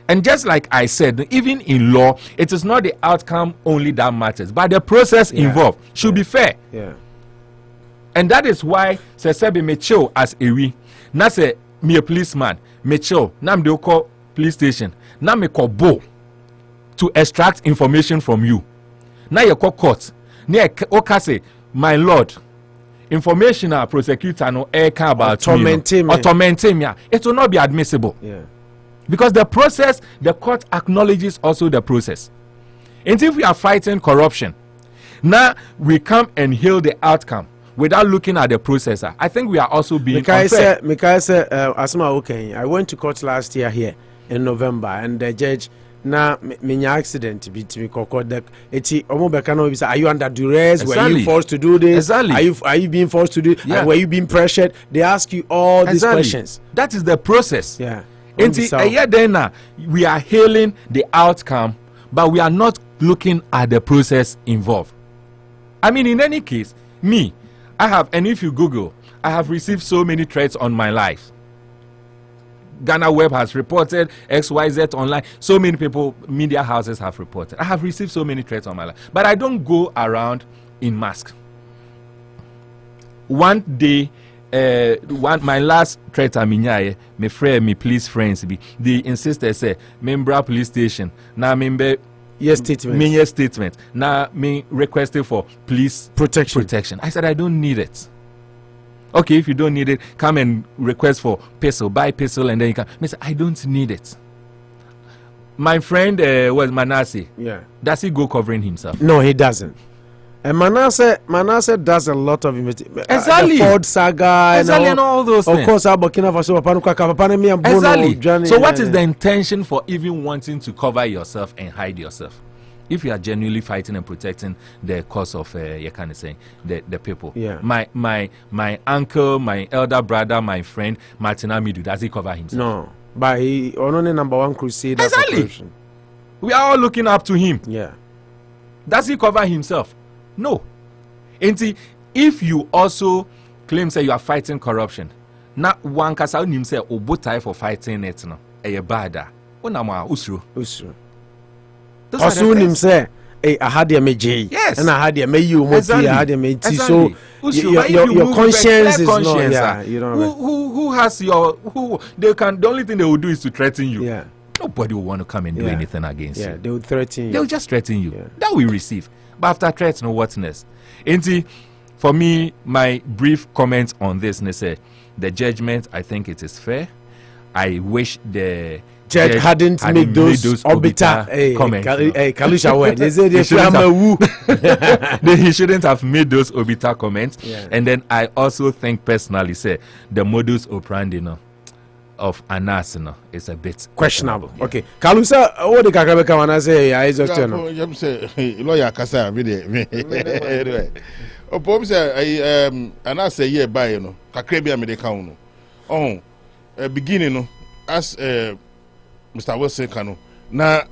And just like I said, even in law, it is not the outcome only that matters, but the process involved should be fair. And that is why Sesebi me chill as a we. Na say me a policeman, me chill. Nam de call police station. Na me call bo to extract information from you. Na you call court. Na oka say, my lord, information a prosecutor no care about me. It will not be admissible. Because the process, the court acknowledges also the process. And if we are fighting corruption, now we come and hail the outcome without looking at the processor. I think we are also being unfair. I went to court last year here in November, and the judge na menya accident beat me kokodek. Are you under duress? Exactly. Were you forced to do this? Exactly. Are you being forced to do? Were you being pressured? They ask you all these questions. That is the process. Yeah. We are hailing the outcome, but we are not looking at the process involved. I mean, in any case, I have, and if you Google, I have received so many threats on my life. Ghana Web has reported, XYZ online, so many people, media houses have reported. I have received so many threats on my life, but I don't go around in mask. One day, my last threat me friend, me police friends be, they insisted, say, member police station, now member statement. Now me requested for police protection. I said I don't need it. Okay, if you don't need it, come and request for pistol, buy pistol, and then you can. I said I don't need it. My friend was Manasseh. Yeah. Does he go covering himself? No, he doesn't. And Manasseh does a lot of investigation. Exactly. The Ford saga. Exactly, and all those things. Of course, exactly. So what is the intention for even wanting to cover yourself and hide yourself? If you are genuinely fighting and protecting the cause of the people. Yeah. My uncle, my elder brother, my friend, Martin Amidu, does he cover himself? No. But he only #1 crusader. Exactly. We are all looking up to him. Yeah. Does he cover himself? No. If you also claim say you are fighting corruption, not one kasa unim say obotai for fighting it no eye bada. Onama usru. Also unim say I had a meji. Yes. And I had a meji umoti, I had a meji. So your conscience is not. Yeah, you know. Who has your the only thing they will do is to threaten you. Yeah. Nobody will want to come and do anything against you. Yeah, they will threaten you. They will just threaten you. That we receive. But after threats, no whatness. for me, my brief comment on this, the judgment, I think it is fair. I wish the judge hadn't made those obita comments. Kalisha word. They say he shouldn't have made those obita comments. Yeah. And then I also think personally, the modus operandi of Anas is a bit questionable. Yeah. Okay, Kalusa, what the Kakabeka wanna say? I just say, lawyer Kasa, video. Oh, Bob say, Anas say, yeah, by Kakrebia Medicano. Oh, beginning, as Mr. Wilson Kano. Na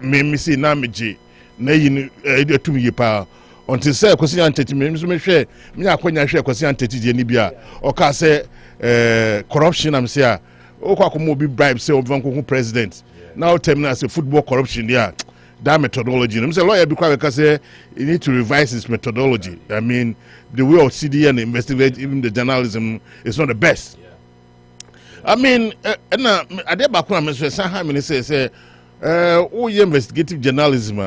me see na meje na yi etum yi pa until say kwesi anteti me so me hwe me akwanya hwe kwesi anteti je ni bia o ka say corruption am say o kwa komo bi bribe say obanko president now terminal say football corruption there that methodology me say lawyer bi kwa say you need to revise his methodology. I mean the way of CD and investigate even the journalism is not the best. I mean, I did back when I say, investigative journalism.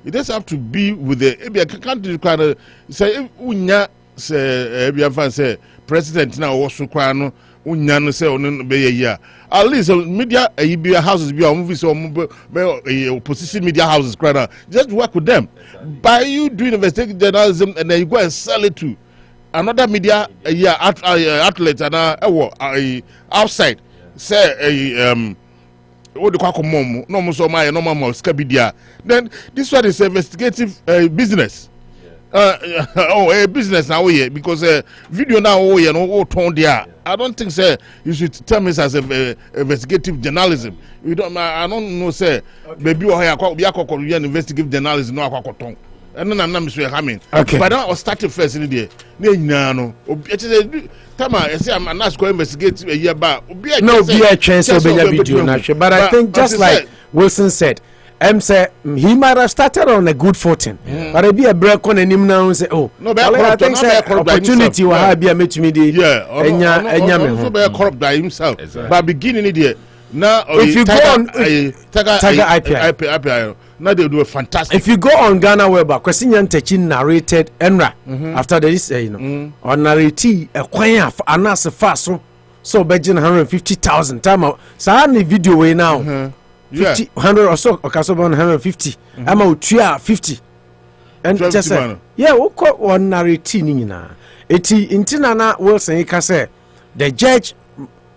It does have to be with the. Can't kind of say, say, president now also crying. Unya say on be a year. At least media houses be movies or opposition media houses crying. Just work with them. By you doing investigative journalism and then you go and sell it to another media outlet and outside say what the kwako mom no mo so my normal scabidia then this one is investigative business business now here because video now no turn there. I don't think say you should tell me as investigative journalism. You don't I don't know say maybe we investigative journalism no akwakoton. And then I'm not sure coming. Okay. But I was starting first in the day. No. Tama, I say I'm not going to investigate a year back. No, be a chance to be a video. But I think just like Wilson said, say he might have started on a good footing. But I be a break on him now and say, oh, no, I think say opportunity will have be a match me. Yeah, also be corrupt by himself. But beginning idiot. Now, if you go on Tiger IPI. Now they do a fantastic. If you go on Ghana Web, Kwesinya Ntechi narrated Enra after this, on narrate a choir for Anas Faso, so Bejin 150,000 time out. So I need video way now 50, 100 or so, or Kasoban 150. I'm out 50. And just say, yeah, one narrating na. Eti intinana Wilson say the judge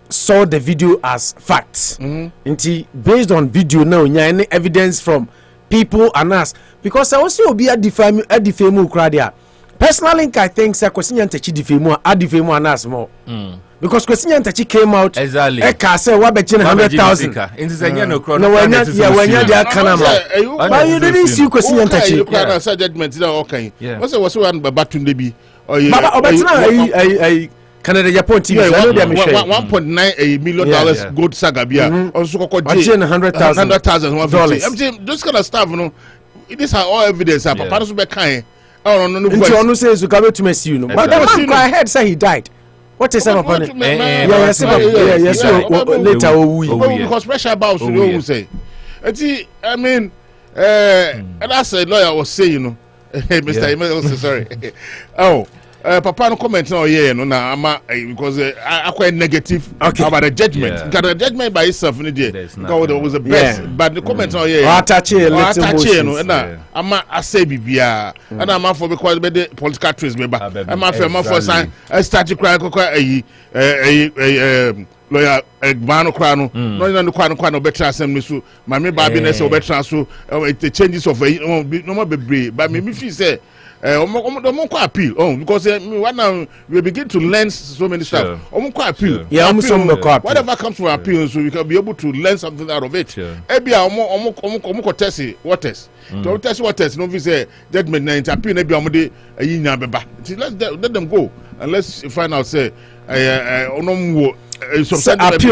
saw the video as facts. Inti based on video now, any evidence from people and us because I also be a defame crowd. Personally, I think Kwesinya Ntechi defame and us more. Because Kwesinya Ntechi came out exactly. Eka say what between 100,000. No, when you there Kanama. But you didn't see Kwesinya Ntechi. You can say judgment now. Okay. What's one Babatunde bi? I Canada Japan TV. $1.9 million gold saga bia. Also $100,000. I'm saying those kind of stuff, you know. These are all evidence. Papa no be kind. Oh no. Into onu say you come to mess you know. But the man I heard say he died. What is up upon it? Yes, later because pressure about you say. I mean, and that's a lawyer was saying, you know. Mr. Emel also sorry. Oh. Papa no comment no no na ama because I quite negative about the judgment. Because the judgment by itself in there because it was the best. But the comment no attach no na ama ase bibia and ama for because the political trace member. Ama for sign start to cry lawyer Egbano Krano no na kwano better assembly so my me ba bi na say better so the changes of no more be but me feel say appeal because right now we begin to learn so many stuff. Appeal. Yeah, whatever comes from appeal, so we can be able to learn something out of it. Ebia test waters. To test waters, no we say judgment na appeal na bia ayinya beba. Let them go and let's find out say appeal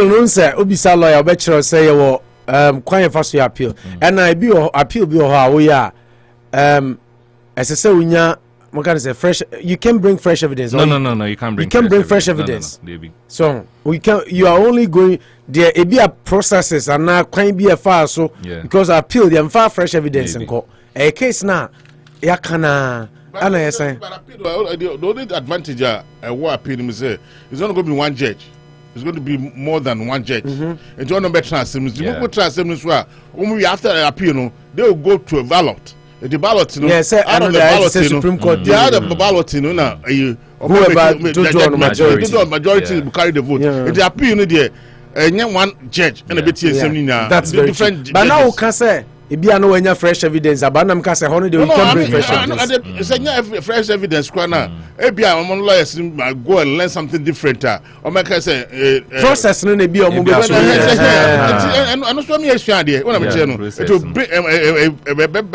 no say obisa lawyer be chiro say you kwan fa so appeal. And I be appeal bi ho we ya as I say, fresh. You can bring fresh evidence. No. You can't bring. You can bring fresh evidence. No. So we can. You are only going there. It be a processes and now can be a file. So because appeal, they file fresh evidence and go. A case now, ya kana ana yesen the only advantage what appeal me say it's not going to be one judge. It's going to be more than one judge. And you want to be transferred. After the appeal, they will go to a ballot. The ballot, out of the ballot, Supreme Court. They are the ballot, whoever majority will carry the vote. The appeal, there, one judge and a bit that's different. But now, can say. If you know any fresh evidence, abanam kase hono de fresh evidence. Say fresh evidence kwa na. Ebi a mo lawyers go and learn something different. O make say process no na bi o mo be so. Ano so me ehua de. Wona me che no. It will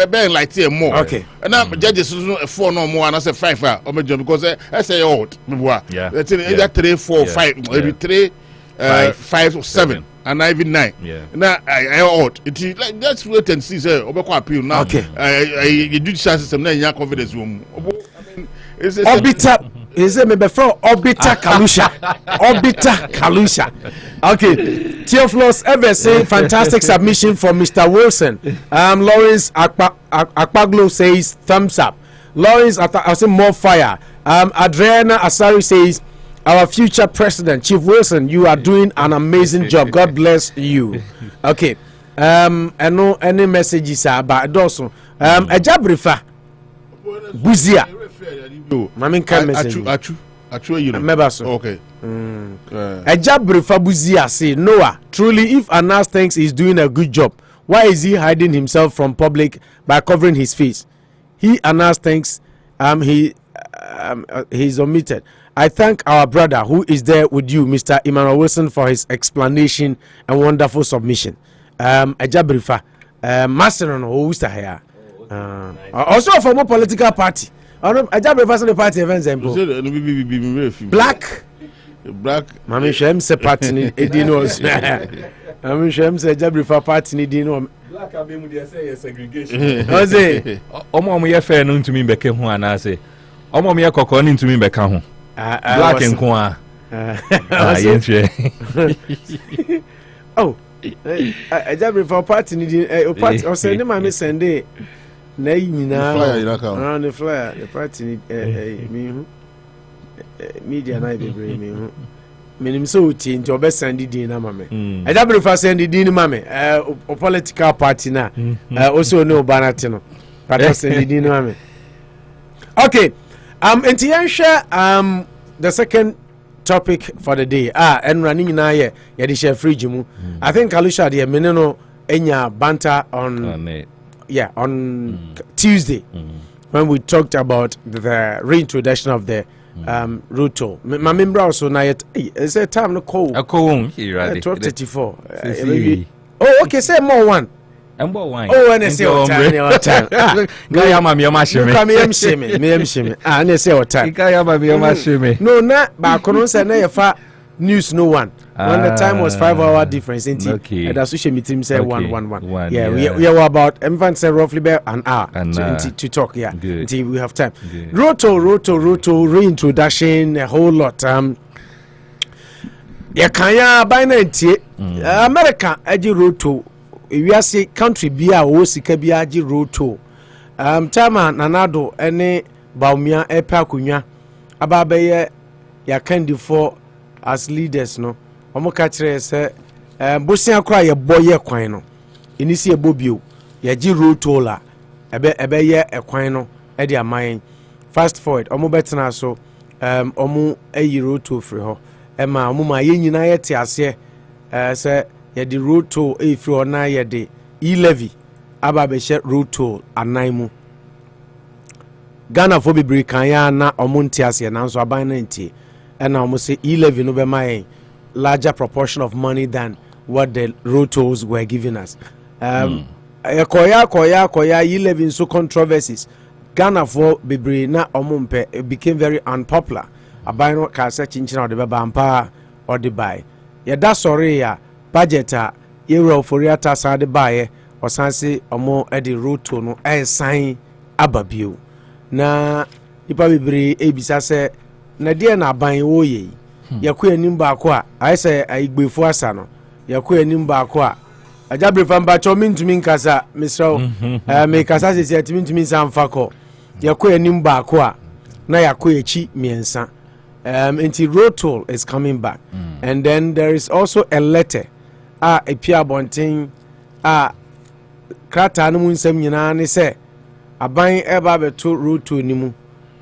be like more. Okay. And now judges 4 no more and I say 5 o me because I say old. Yeah. It's either 3 4 5 maybe 3 5 or 7. And even 9. Yeah. Now I ought it like that's wait and see say obekwa appeal now. Okay. You judicial system na your confidence room. I mean it's Obita is it me before Obita Kalusha. Obita Kalusha. Okay. Theophilus ever say fantastic submission from Mr. Wilson. Lawrence Akpaglo says thumbs up. Lawrence I say more fire. Adriana Asari says our future president, Chief Wilson, you are doing an amazing job. God bless you. Okay. I know any messages about Dawson. Ejabrifa Buzia. Mami can message. Achu you know. Mebaso. Okay. Ejabrifa Buzia say Noah. Truly, if Anas thinks he's doing a good job, why is he hiding himself from public by covering his face? He Anas thinks he's omitted. I thank our brother who is there with you, Mr. Emmanuel Wilson, for his explanation and wonderful submission. Ejabrifa, Master no who's here. Also from a political party. Ejabrifa the party events Black. Mami Shem se party ni edinos. Mami Shem se Ejabrifa party ni dino. Black abemu dey say segregation. Oze, omo ye fair no ntumi mbeke ho anase. Omo ye kokko ni ntumi mbeka ho. Black and Kwa. Oh, I just for party needing party or send my miss and day. Nay, now the flyer, the party media night bring me. Minim so change your best Sandy Dina Mammy. I double if I send the Dina Mammy, or political party now. Also no Banatino, but I send the Dina Mammy. Okay. The second topic for the day. And running na ye the share free jimu. I think Kalusha the meneno enya banter on Tuesday when we talked about the reintroduction of the road toll. My member also na yet is a time no call. A call here 12:34. Oh okay, say more one. Wine. Oh, and I say what time. Gayama mi omashime. Come me shime. And I say what time. Gayama mi omashime. No, na ba kono say na yefa news no one. When the time was 5 hour difference okay. And social meeting say 1. Yeah, we were about everyone say roughly about an hour to talk, yeah. Until we have time. Roto reintroduction a whole lot. Ya kanya by 90 America edi roto we are say country bia o sika bia gi road toll tama nanado ene baumia epa kunwa ababaye ya kandi for as leaders no omo ka kire se bosia kra ye boye kwan no enisi e bobio ya gi road toll a ebe ye ekwan no e de aman fast forward omo betena so omo ayi road toll free ho e ma omo ma ye nyina ye te ase se ya the road toll free or na ya the e-levy aba be share road toll anaimu Ghana for be kan ya na omonti ase na so aban na ntie e na omo say e-levy no be my larger proportion of money than what the road tolls were giving us. Koya e-levy so controversies Ghana for be na omompe it became very unpopular aban no ka say chinchina or the bampa or the buy ya da sorry ya budget year for yata side buy or sansi omo edi road to no sign ababio na ipa bibiri ebisa se na de na ban wo ye yakọ anim ba ko a ai se aigbefo asa no yakọ anim ba ko a ajabre famba cho mintumi nkasa misro me kasa se se timi ntumi sanfa ko yakɔ anim baako a na yakɔ akyi miensa until road toll is coming back and then there is also a letter epia bonten krata no mu nsɛm nyinaa ne sɛ aban eba beto road toll ni mu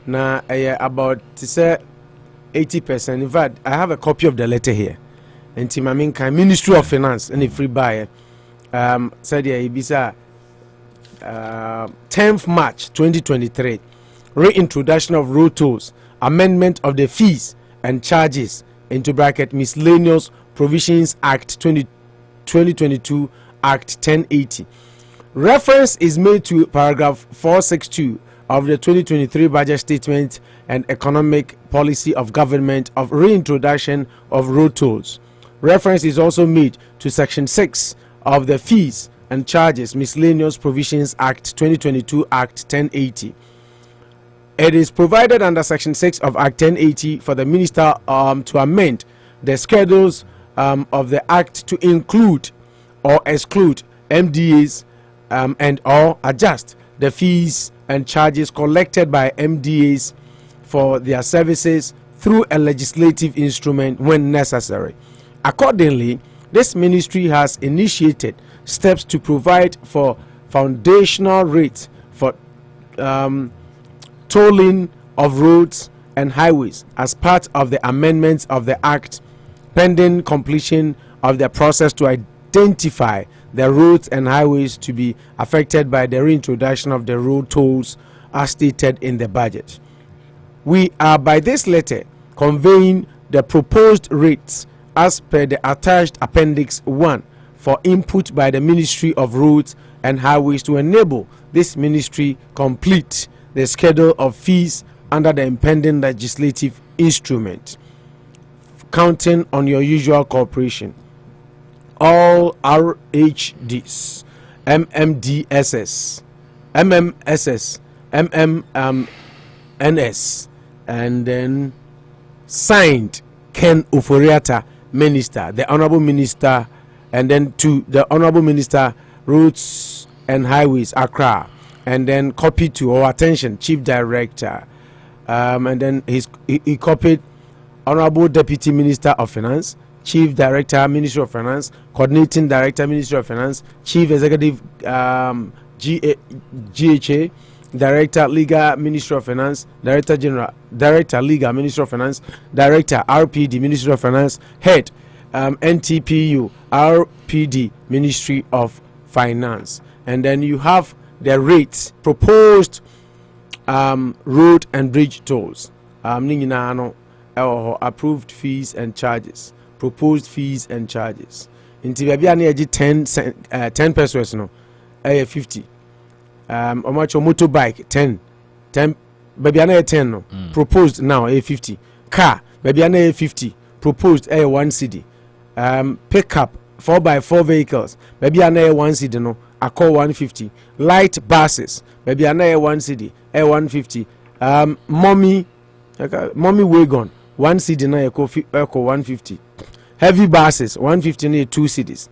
na about say 80%. In fact, I have a copy of the letter here. And Timaminka, Ministry of Finance, and a free buyer, said Ibisa 10th March 2023, reintroduction of road tolls, amendment of the fees and charges into bracket miscellaneous provisions Act 2022 Act 1080. Reference is made to paragraph 462 of the 2023 budget statement and economic policy of government of reintroduction of road tolls. Reference is also made to section 6 of the fees and charges miscellaneous provisions Act 2022 Act 1080. It is provided under section 6 of Act 1080 for the minister to amend the schedules of the act to include or exclude MDAs and or adjust the fees and charges collected by MDAs for their services through a legislative instrument when necessary. Accordingly, this ministry has initiated steps to provide for foundational rates for tolling of roads and highways as part of the amendments of the Act, pending completion of the process to identify the roads and highways to be affected by the reintroduction of the road tolls as stated in the budget. We are by this letter conveying the proposed rates as per the attached Appendix 1 for input by the Ministry of Roads and Highways to enable this ministry complete the schedule of fees under the impending legislative instrument, counting on your usual cooperation. All RHDs, MMDSS, MMSS, MMNS, and then signed Ken Oforiata, Minister, the Honorable Minister, and then to the Honorable Minister, Roads and Highways, Accra, and then copied to our attention, Chief Director, and then he copied Honorable Deputy Minister of Finance, Chief Director, Ministry of Finance, Coordinating Director, Ministry of Finance, Chief Executive, GHA, Director, Legal, Ministry of Finance, Director General, Director, Legal, Ministry of Finance, Director, RPD, Ministry of Finance, Head, NTPU, RPD, Ministry of Finance. And then you have the rates, proposed road and bridge tolls, approved fees and charges. Proposed fees and charges. Inti baby ane 10 pesos no 50. Omacho motorbike 10 baby ane 10 no. Proposed now 50. Car baby ane 50. Proposed 1 cedi. Pickup 4x4 vehicles baby ane 1 cedi no. Ako 150. Light buses baby ane 1 cedi 150. Mommy wagon 1 cedi na echo 150. Heavy buses 150 near 2 cities.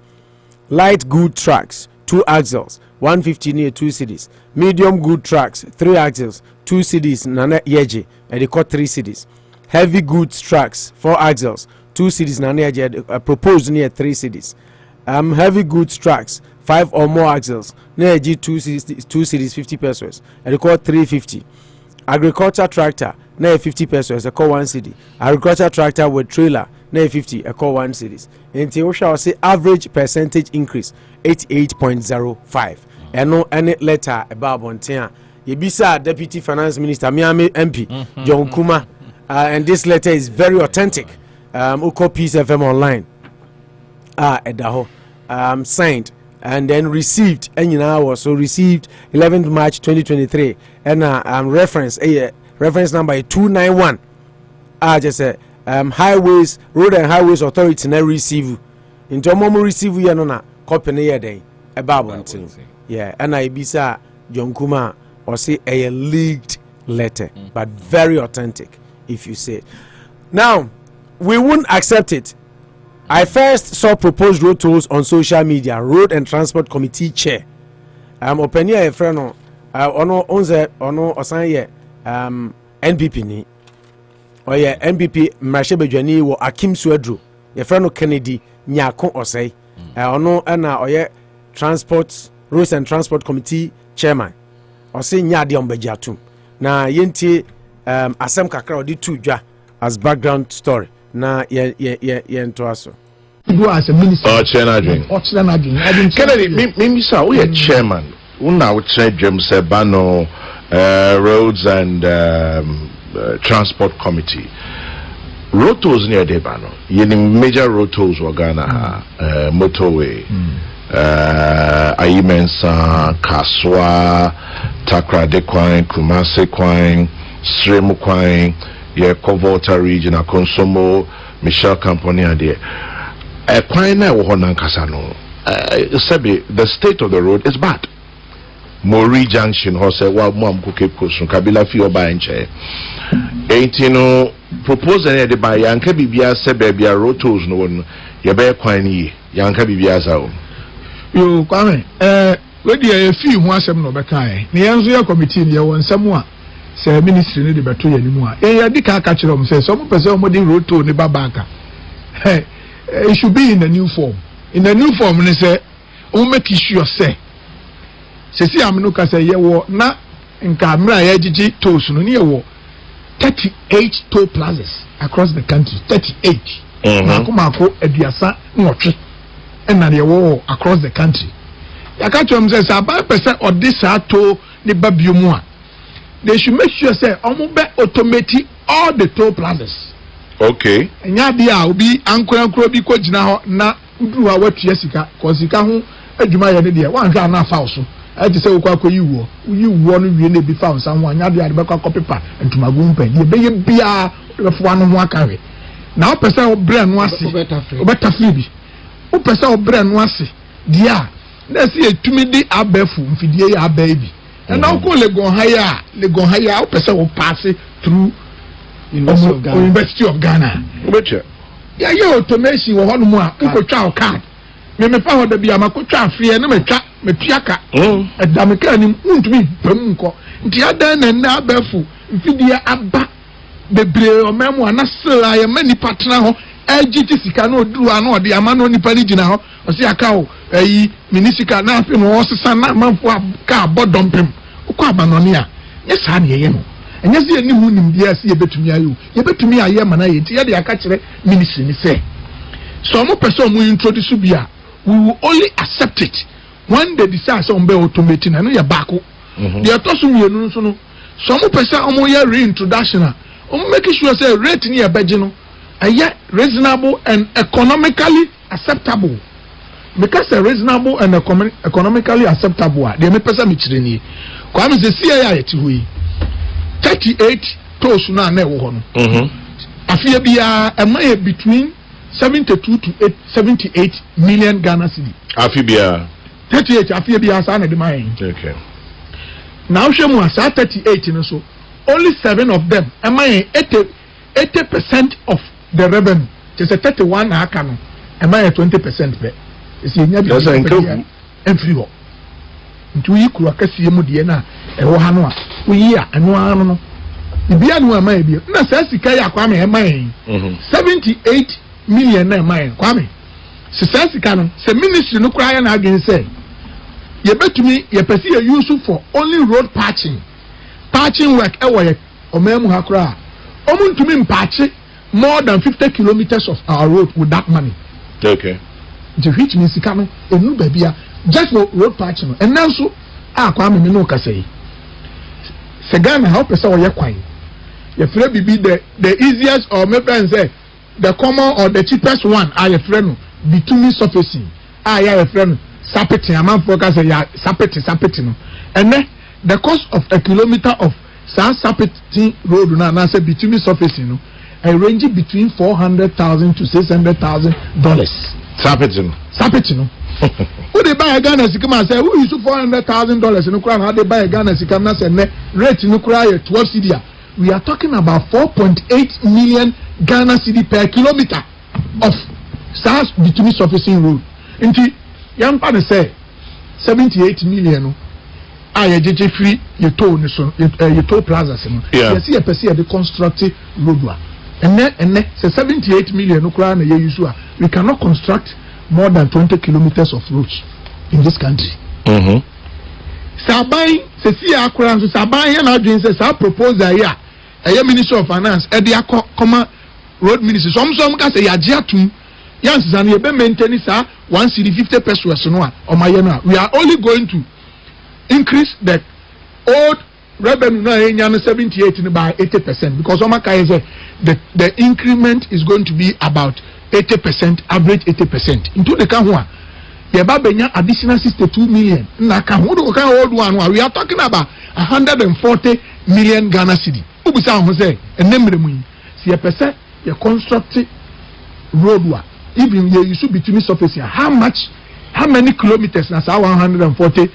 Light good trucks 2 axles 150 near 2 cities. Medium good trucks 3 axles 2 cities nana yeje and they got 3 cities. Heavy goods trucks 4 axles 2 cities nana yeje proposed near 3 cities. Heavy goods trucks 5 or more axles near 2 cities 50 pesos and they got 350. Agriculture tractor near 50 pesos a call 1 city. Agriculture tractor with trailer near 50 a call 1 cities. Until we shall say average percentage increase 88.05. And no any letter about Bontia. Yebisa Deputy Finance Minister Miami MP John Kuma, and this letter is very authentic. Uko Peace FM online. Edaho signed and then received. And was so received 11th March 2023. And reference number 291. Just say highways, road and highways authority na receive. Into momo receive ya no na copy na yeden e babontin. Yeah, and I bisa John Kuma or say a leaked letter, but very authentic if you say. Now, we wouldn't accept it. I first saw proposed road tolls on social media. Road and Transport Committee Chair. Openia a friend ono onze ono osan ye NPP ni oye NPP mrashe bedwani wo Akim Suadro ye frɛ no Kennedy Nyako Osei ono na oye Transport Roads and Transport Committee chairman ose nya de ombagiatum na yentie asem kakra odi tu dwa as background story na ye nto aso do as a minister Kennedy mimisa we chairman una would say James Bano Roads and Transport Committee road tolls near Debano yeni major road tolls were Ghana motorway Ayimensa Kaswa Takrade Kwine Kumase Kwine Sremu Kwine ye Kovolta region Akonsomo Michelle Company ade Kwine na wo honan kasano the state of the road is bad. Mori Junction hose wa mu amkuke kosun kabila fi oba enche entino propose na de ba yanka bibia se bebia rotos no won ye be kwan ni yanka bibia za o yo kwame we dey fi hu asem no be kan ne yanzo ya committee ne won nsem a se ministry ne de beto ya ni mu a ya dika aka kire om se so mo pese mo de roto ne babaka it should be in a new form ne say o make sure say sesi amno ka say yewo na nka mra ya gigi tolls no ne yewo 38 toll plazas across the country 38 mako aduasa nwotwe na yewo across the country yaka chom say about percent of this toll ne babiomu a they should make sure say omo be automate all the toll plazas. Okay. Nya dia obi ankorankoro bi ko gina ho na uduru wa watua sika ko sika ho adwuma ye ne dia wan hwa na fa so ati se wo kwa yiwo yiwo no wie na bi fa nsa ho anya dia de be kwa paper ntumagu mpa die be ye bia be fo anu ho akawe na o pesa o bre no ase o beta free bi o pesa o bre no ase dia na se etumi di abefu mfidie ya ababi na o ko legon haya o pesa o pass through University of Ghana. Yeah, you automation wo hono mu a ko twa o card. Me fa ho da bia makotwa free na metwa metuaka. Edameka ni untumi pam nko. Nti ada na abafu mfidie aba bebre o memu anasela ya mani partner ho agiti sika na oduru ana ode ama no nipa ni gina ho o se aka o ayi minisika na afi no osesa na manfo ka abodompem. Ukọ abanoni a yesa na yeye no. Enya se ni hu nim dia se yebetumi ayo yebetumi aye mana ye ti ye de aka kire ministry ni say so mo person mo introduce bia we will only accept it when they decide so be automating na no ye back the atosu mienu so no so mo person mo ye reintroduction make sure say rate ni e beje no aye reasonable and economically acceptable because reasonable and economically acceptable they me person me kire ni kwa me se see ya ti hu 38 tolls na na wo ho no afia bia emaye between 72 to 78 million Ghana cedi afia bia 38 afia bia sa na de mai okay now shemu asa 38 no so only 7 of them emaye 80% of the revenue just 31 na aka no emaye 20% be esi nya bi free ho ntu yi kuru akasiye mu de na ewo ha no a uyi a anu anu no bibia no ama e bia na sa sika ya kwa me e man 78 million na man kwa me se sa sika no se ministry no kura ya na adwen say ye betumi ye pese ye use for only road patching work e wo ye omamu ha kura omuntumi mpache more than 50 kilometers of our road with that money. Okay. The which means sika no enu ba bia just for road patching no and also kwa me no kasai se Ghana how person oye kwan your friend be the easiest or maybe say the common or the cheapest one are your friend between surfacing your friend sapeti amount focus ya sapeti no and then the cost of a kilometer of sapeti road na say between surfacing no I range between $400,000 to $600,000 sapeti no who they buy a Ghana Sikama say who use $400,000 in Ukraine? How they buy a Ghana Sikama say rate in Ukraine 12 cedi. We are talking about 4.8 million Ghana cedi per kilometer of SARS between surfacing road. Inti young partner say 78 million. jeje free ye toll ni so ye toll plaza se no ye see ye pese ye de construct road wa enne say 78 million no kra na ye use a we cannot construct more than 20 kilometers of roads in this country. Sabai se see akura so sabai here na adwin say sa proposal here a minister of finance e dey come road ministry some ka say yaje atum yansa na ye be maintain sa 150 pesos no a o maye no we are only going to increase the old revenue now 78 by 80% because Omaka is the increment is going to be about 80%, average 80%. Into the Kahua, the additional 62 million. Old one, we are talking about 140 million Ghana cedi. Ubisa Jose, and name see a percent, you construct road work. Even you should between surface here. How many kilometers? That's 140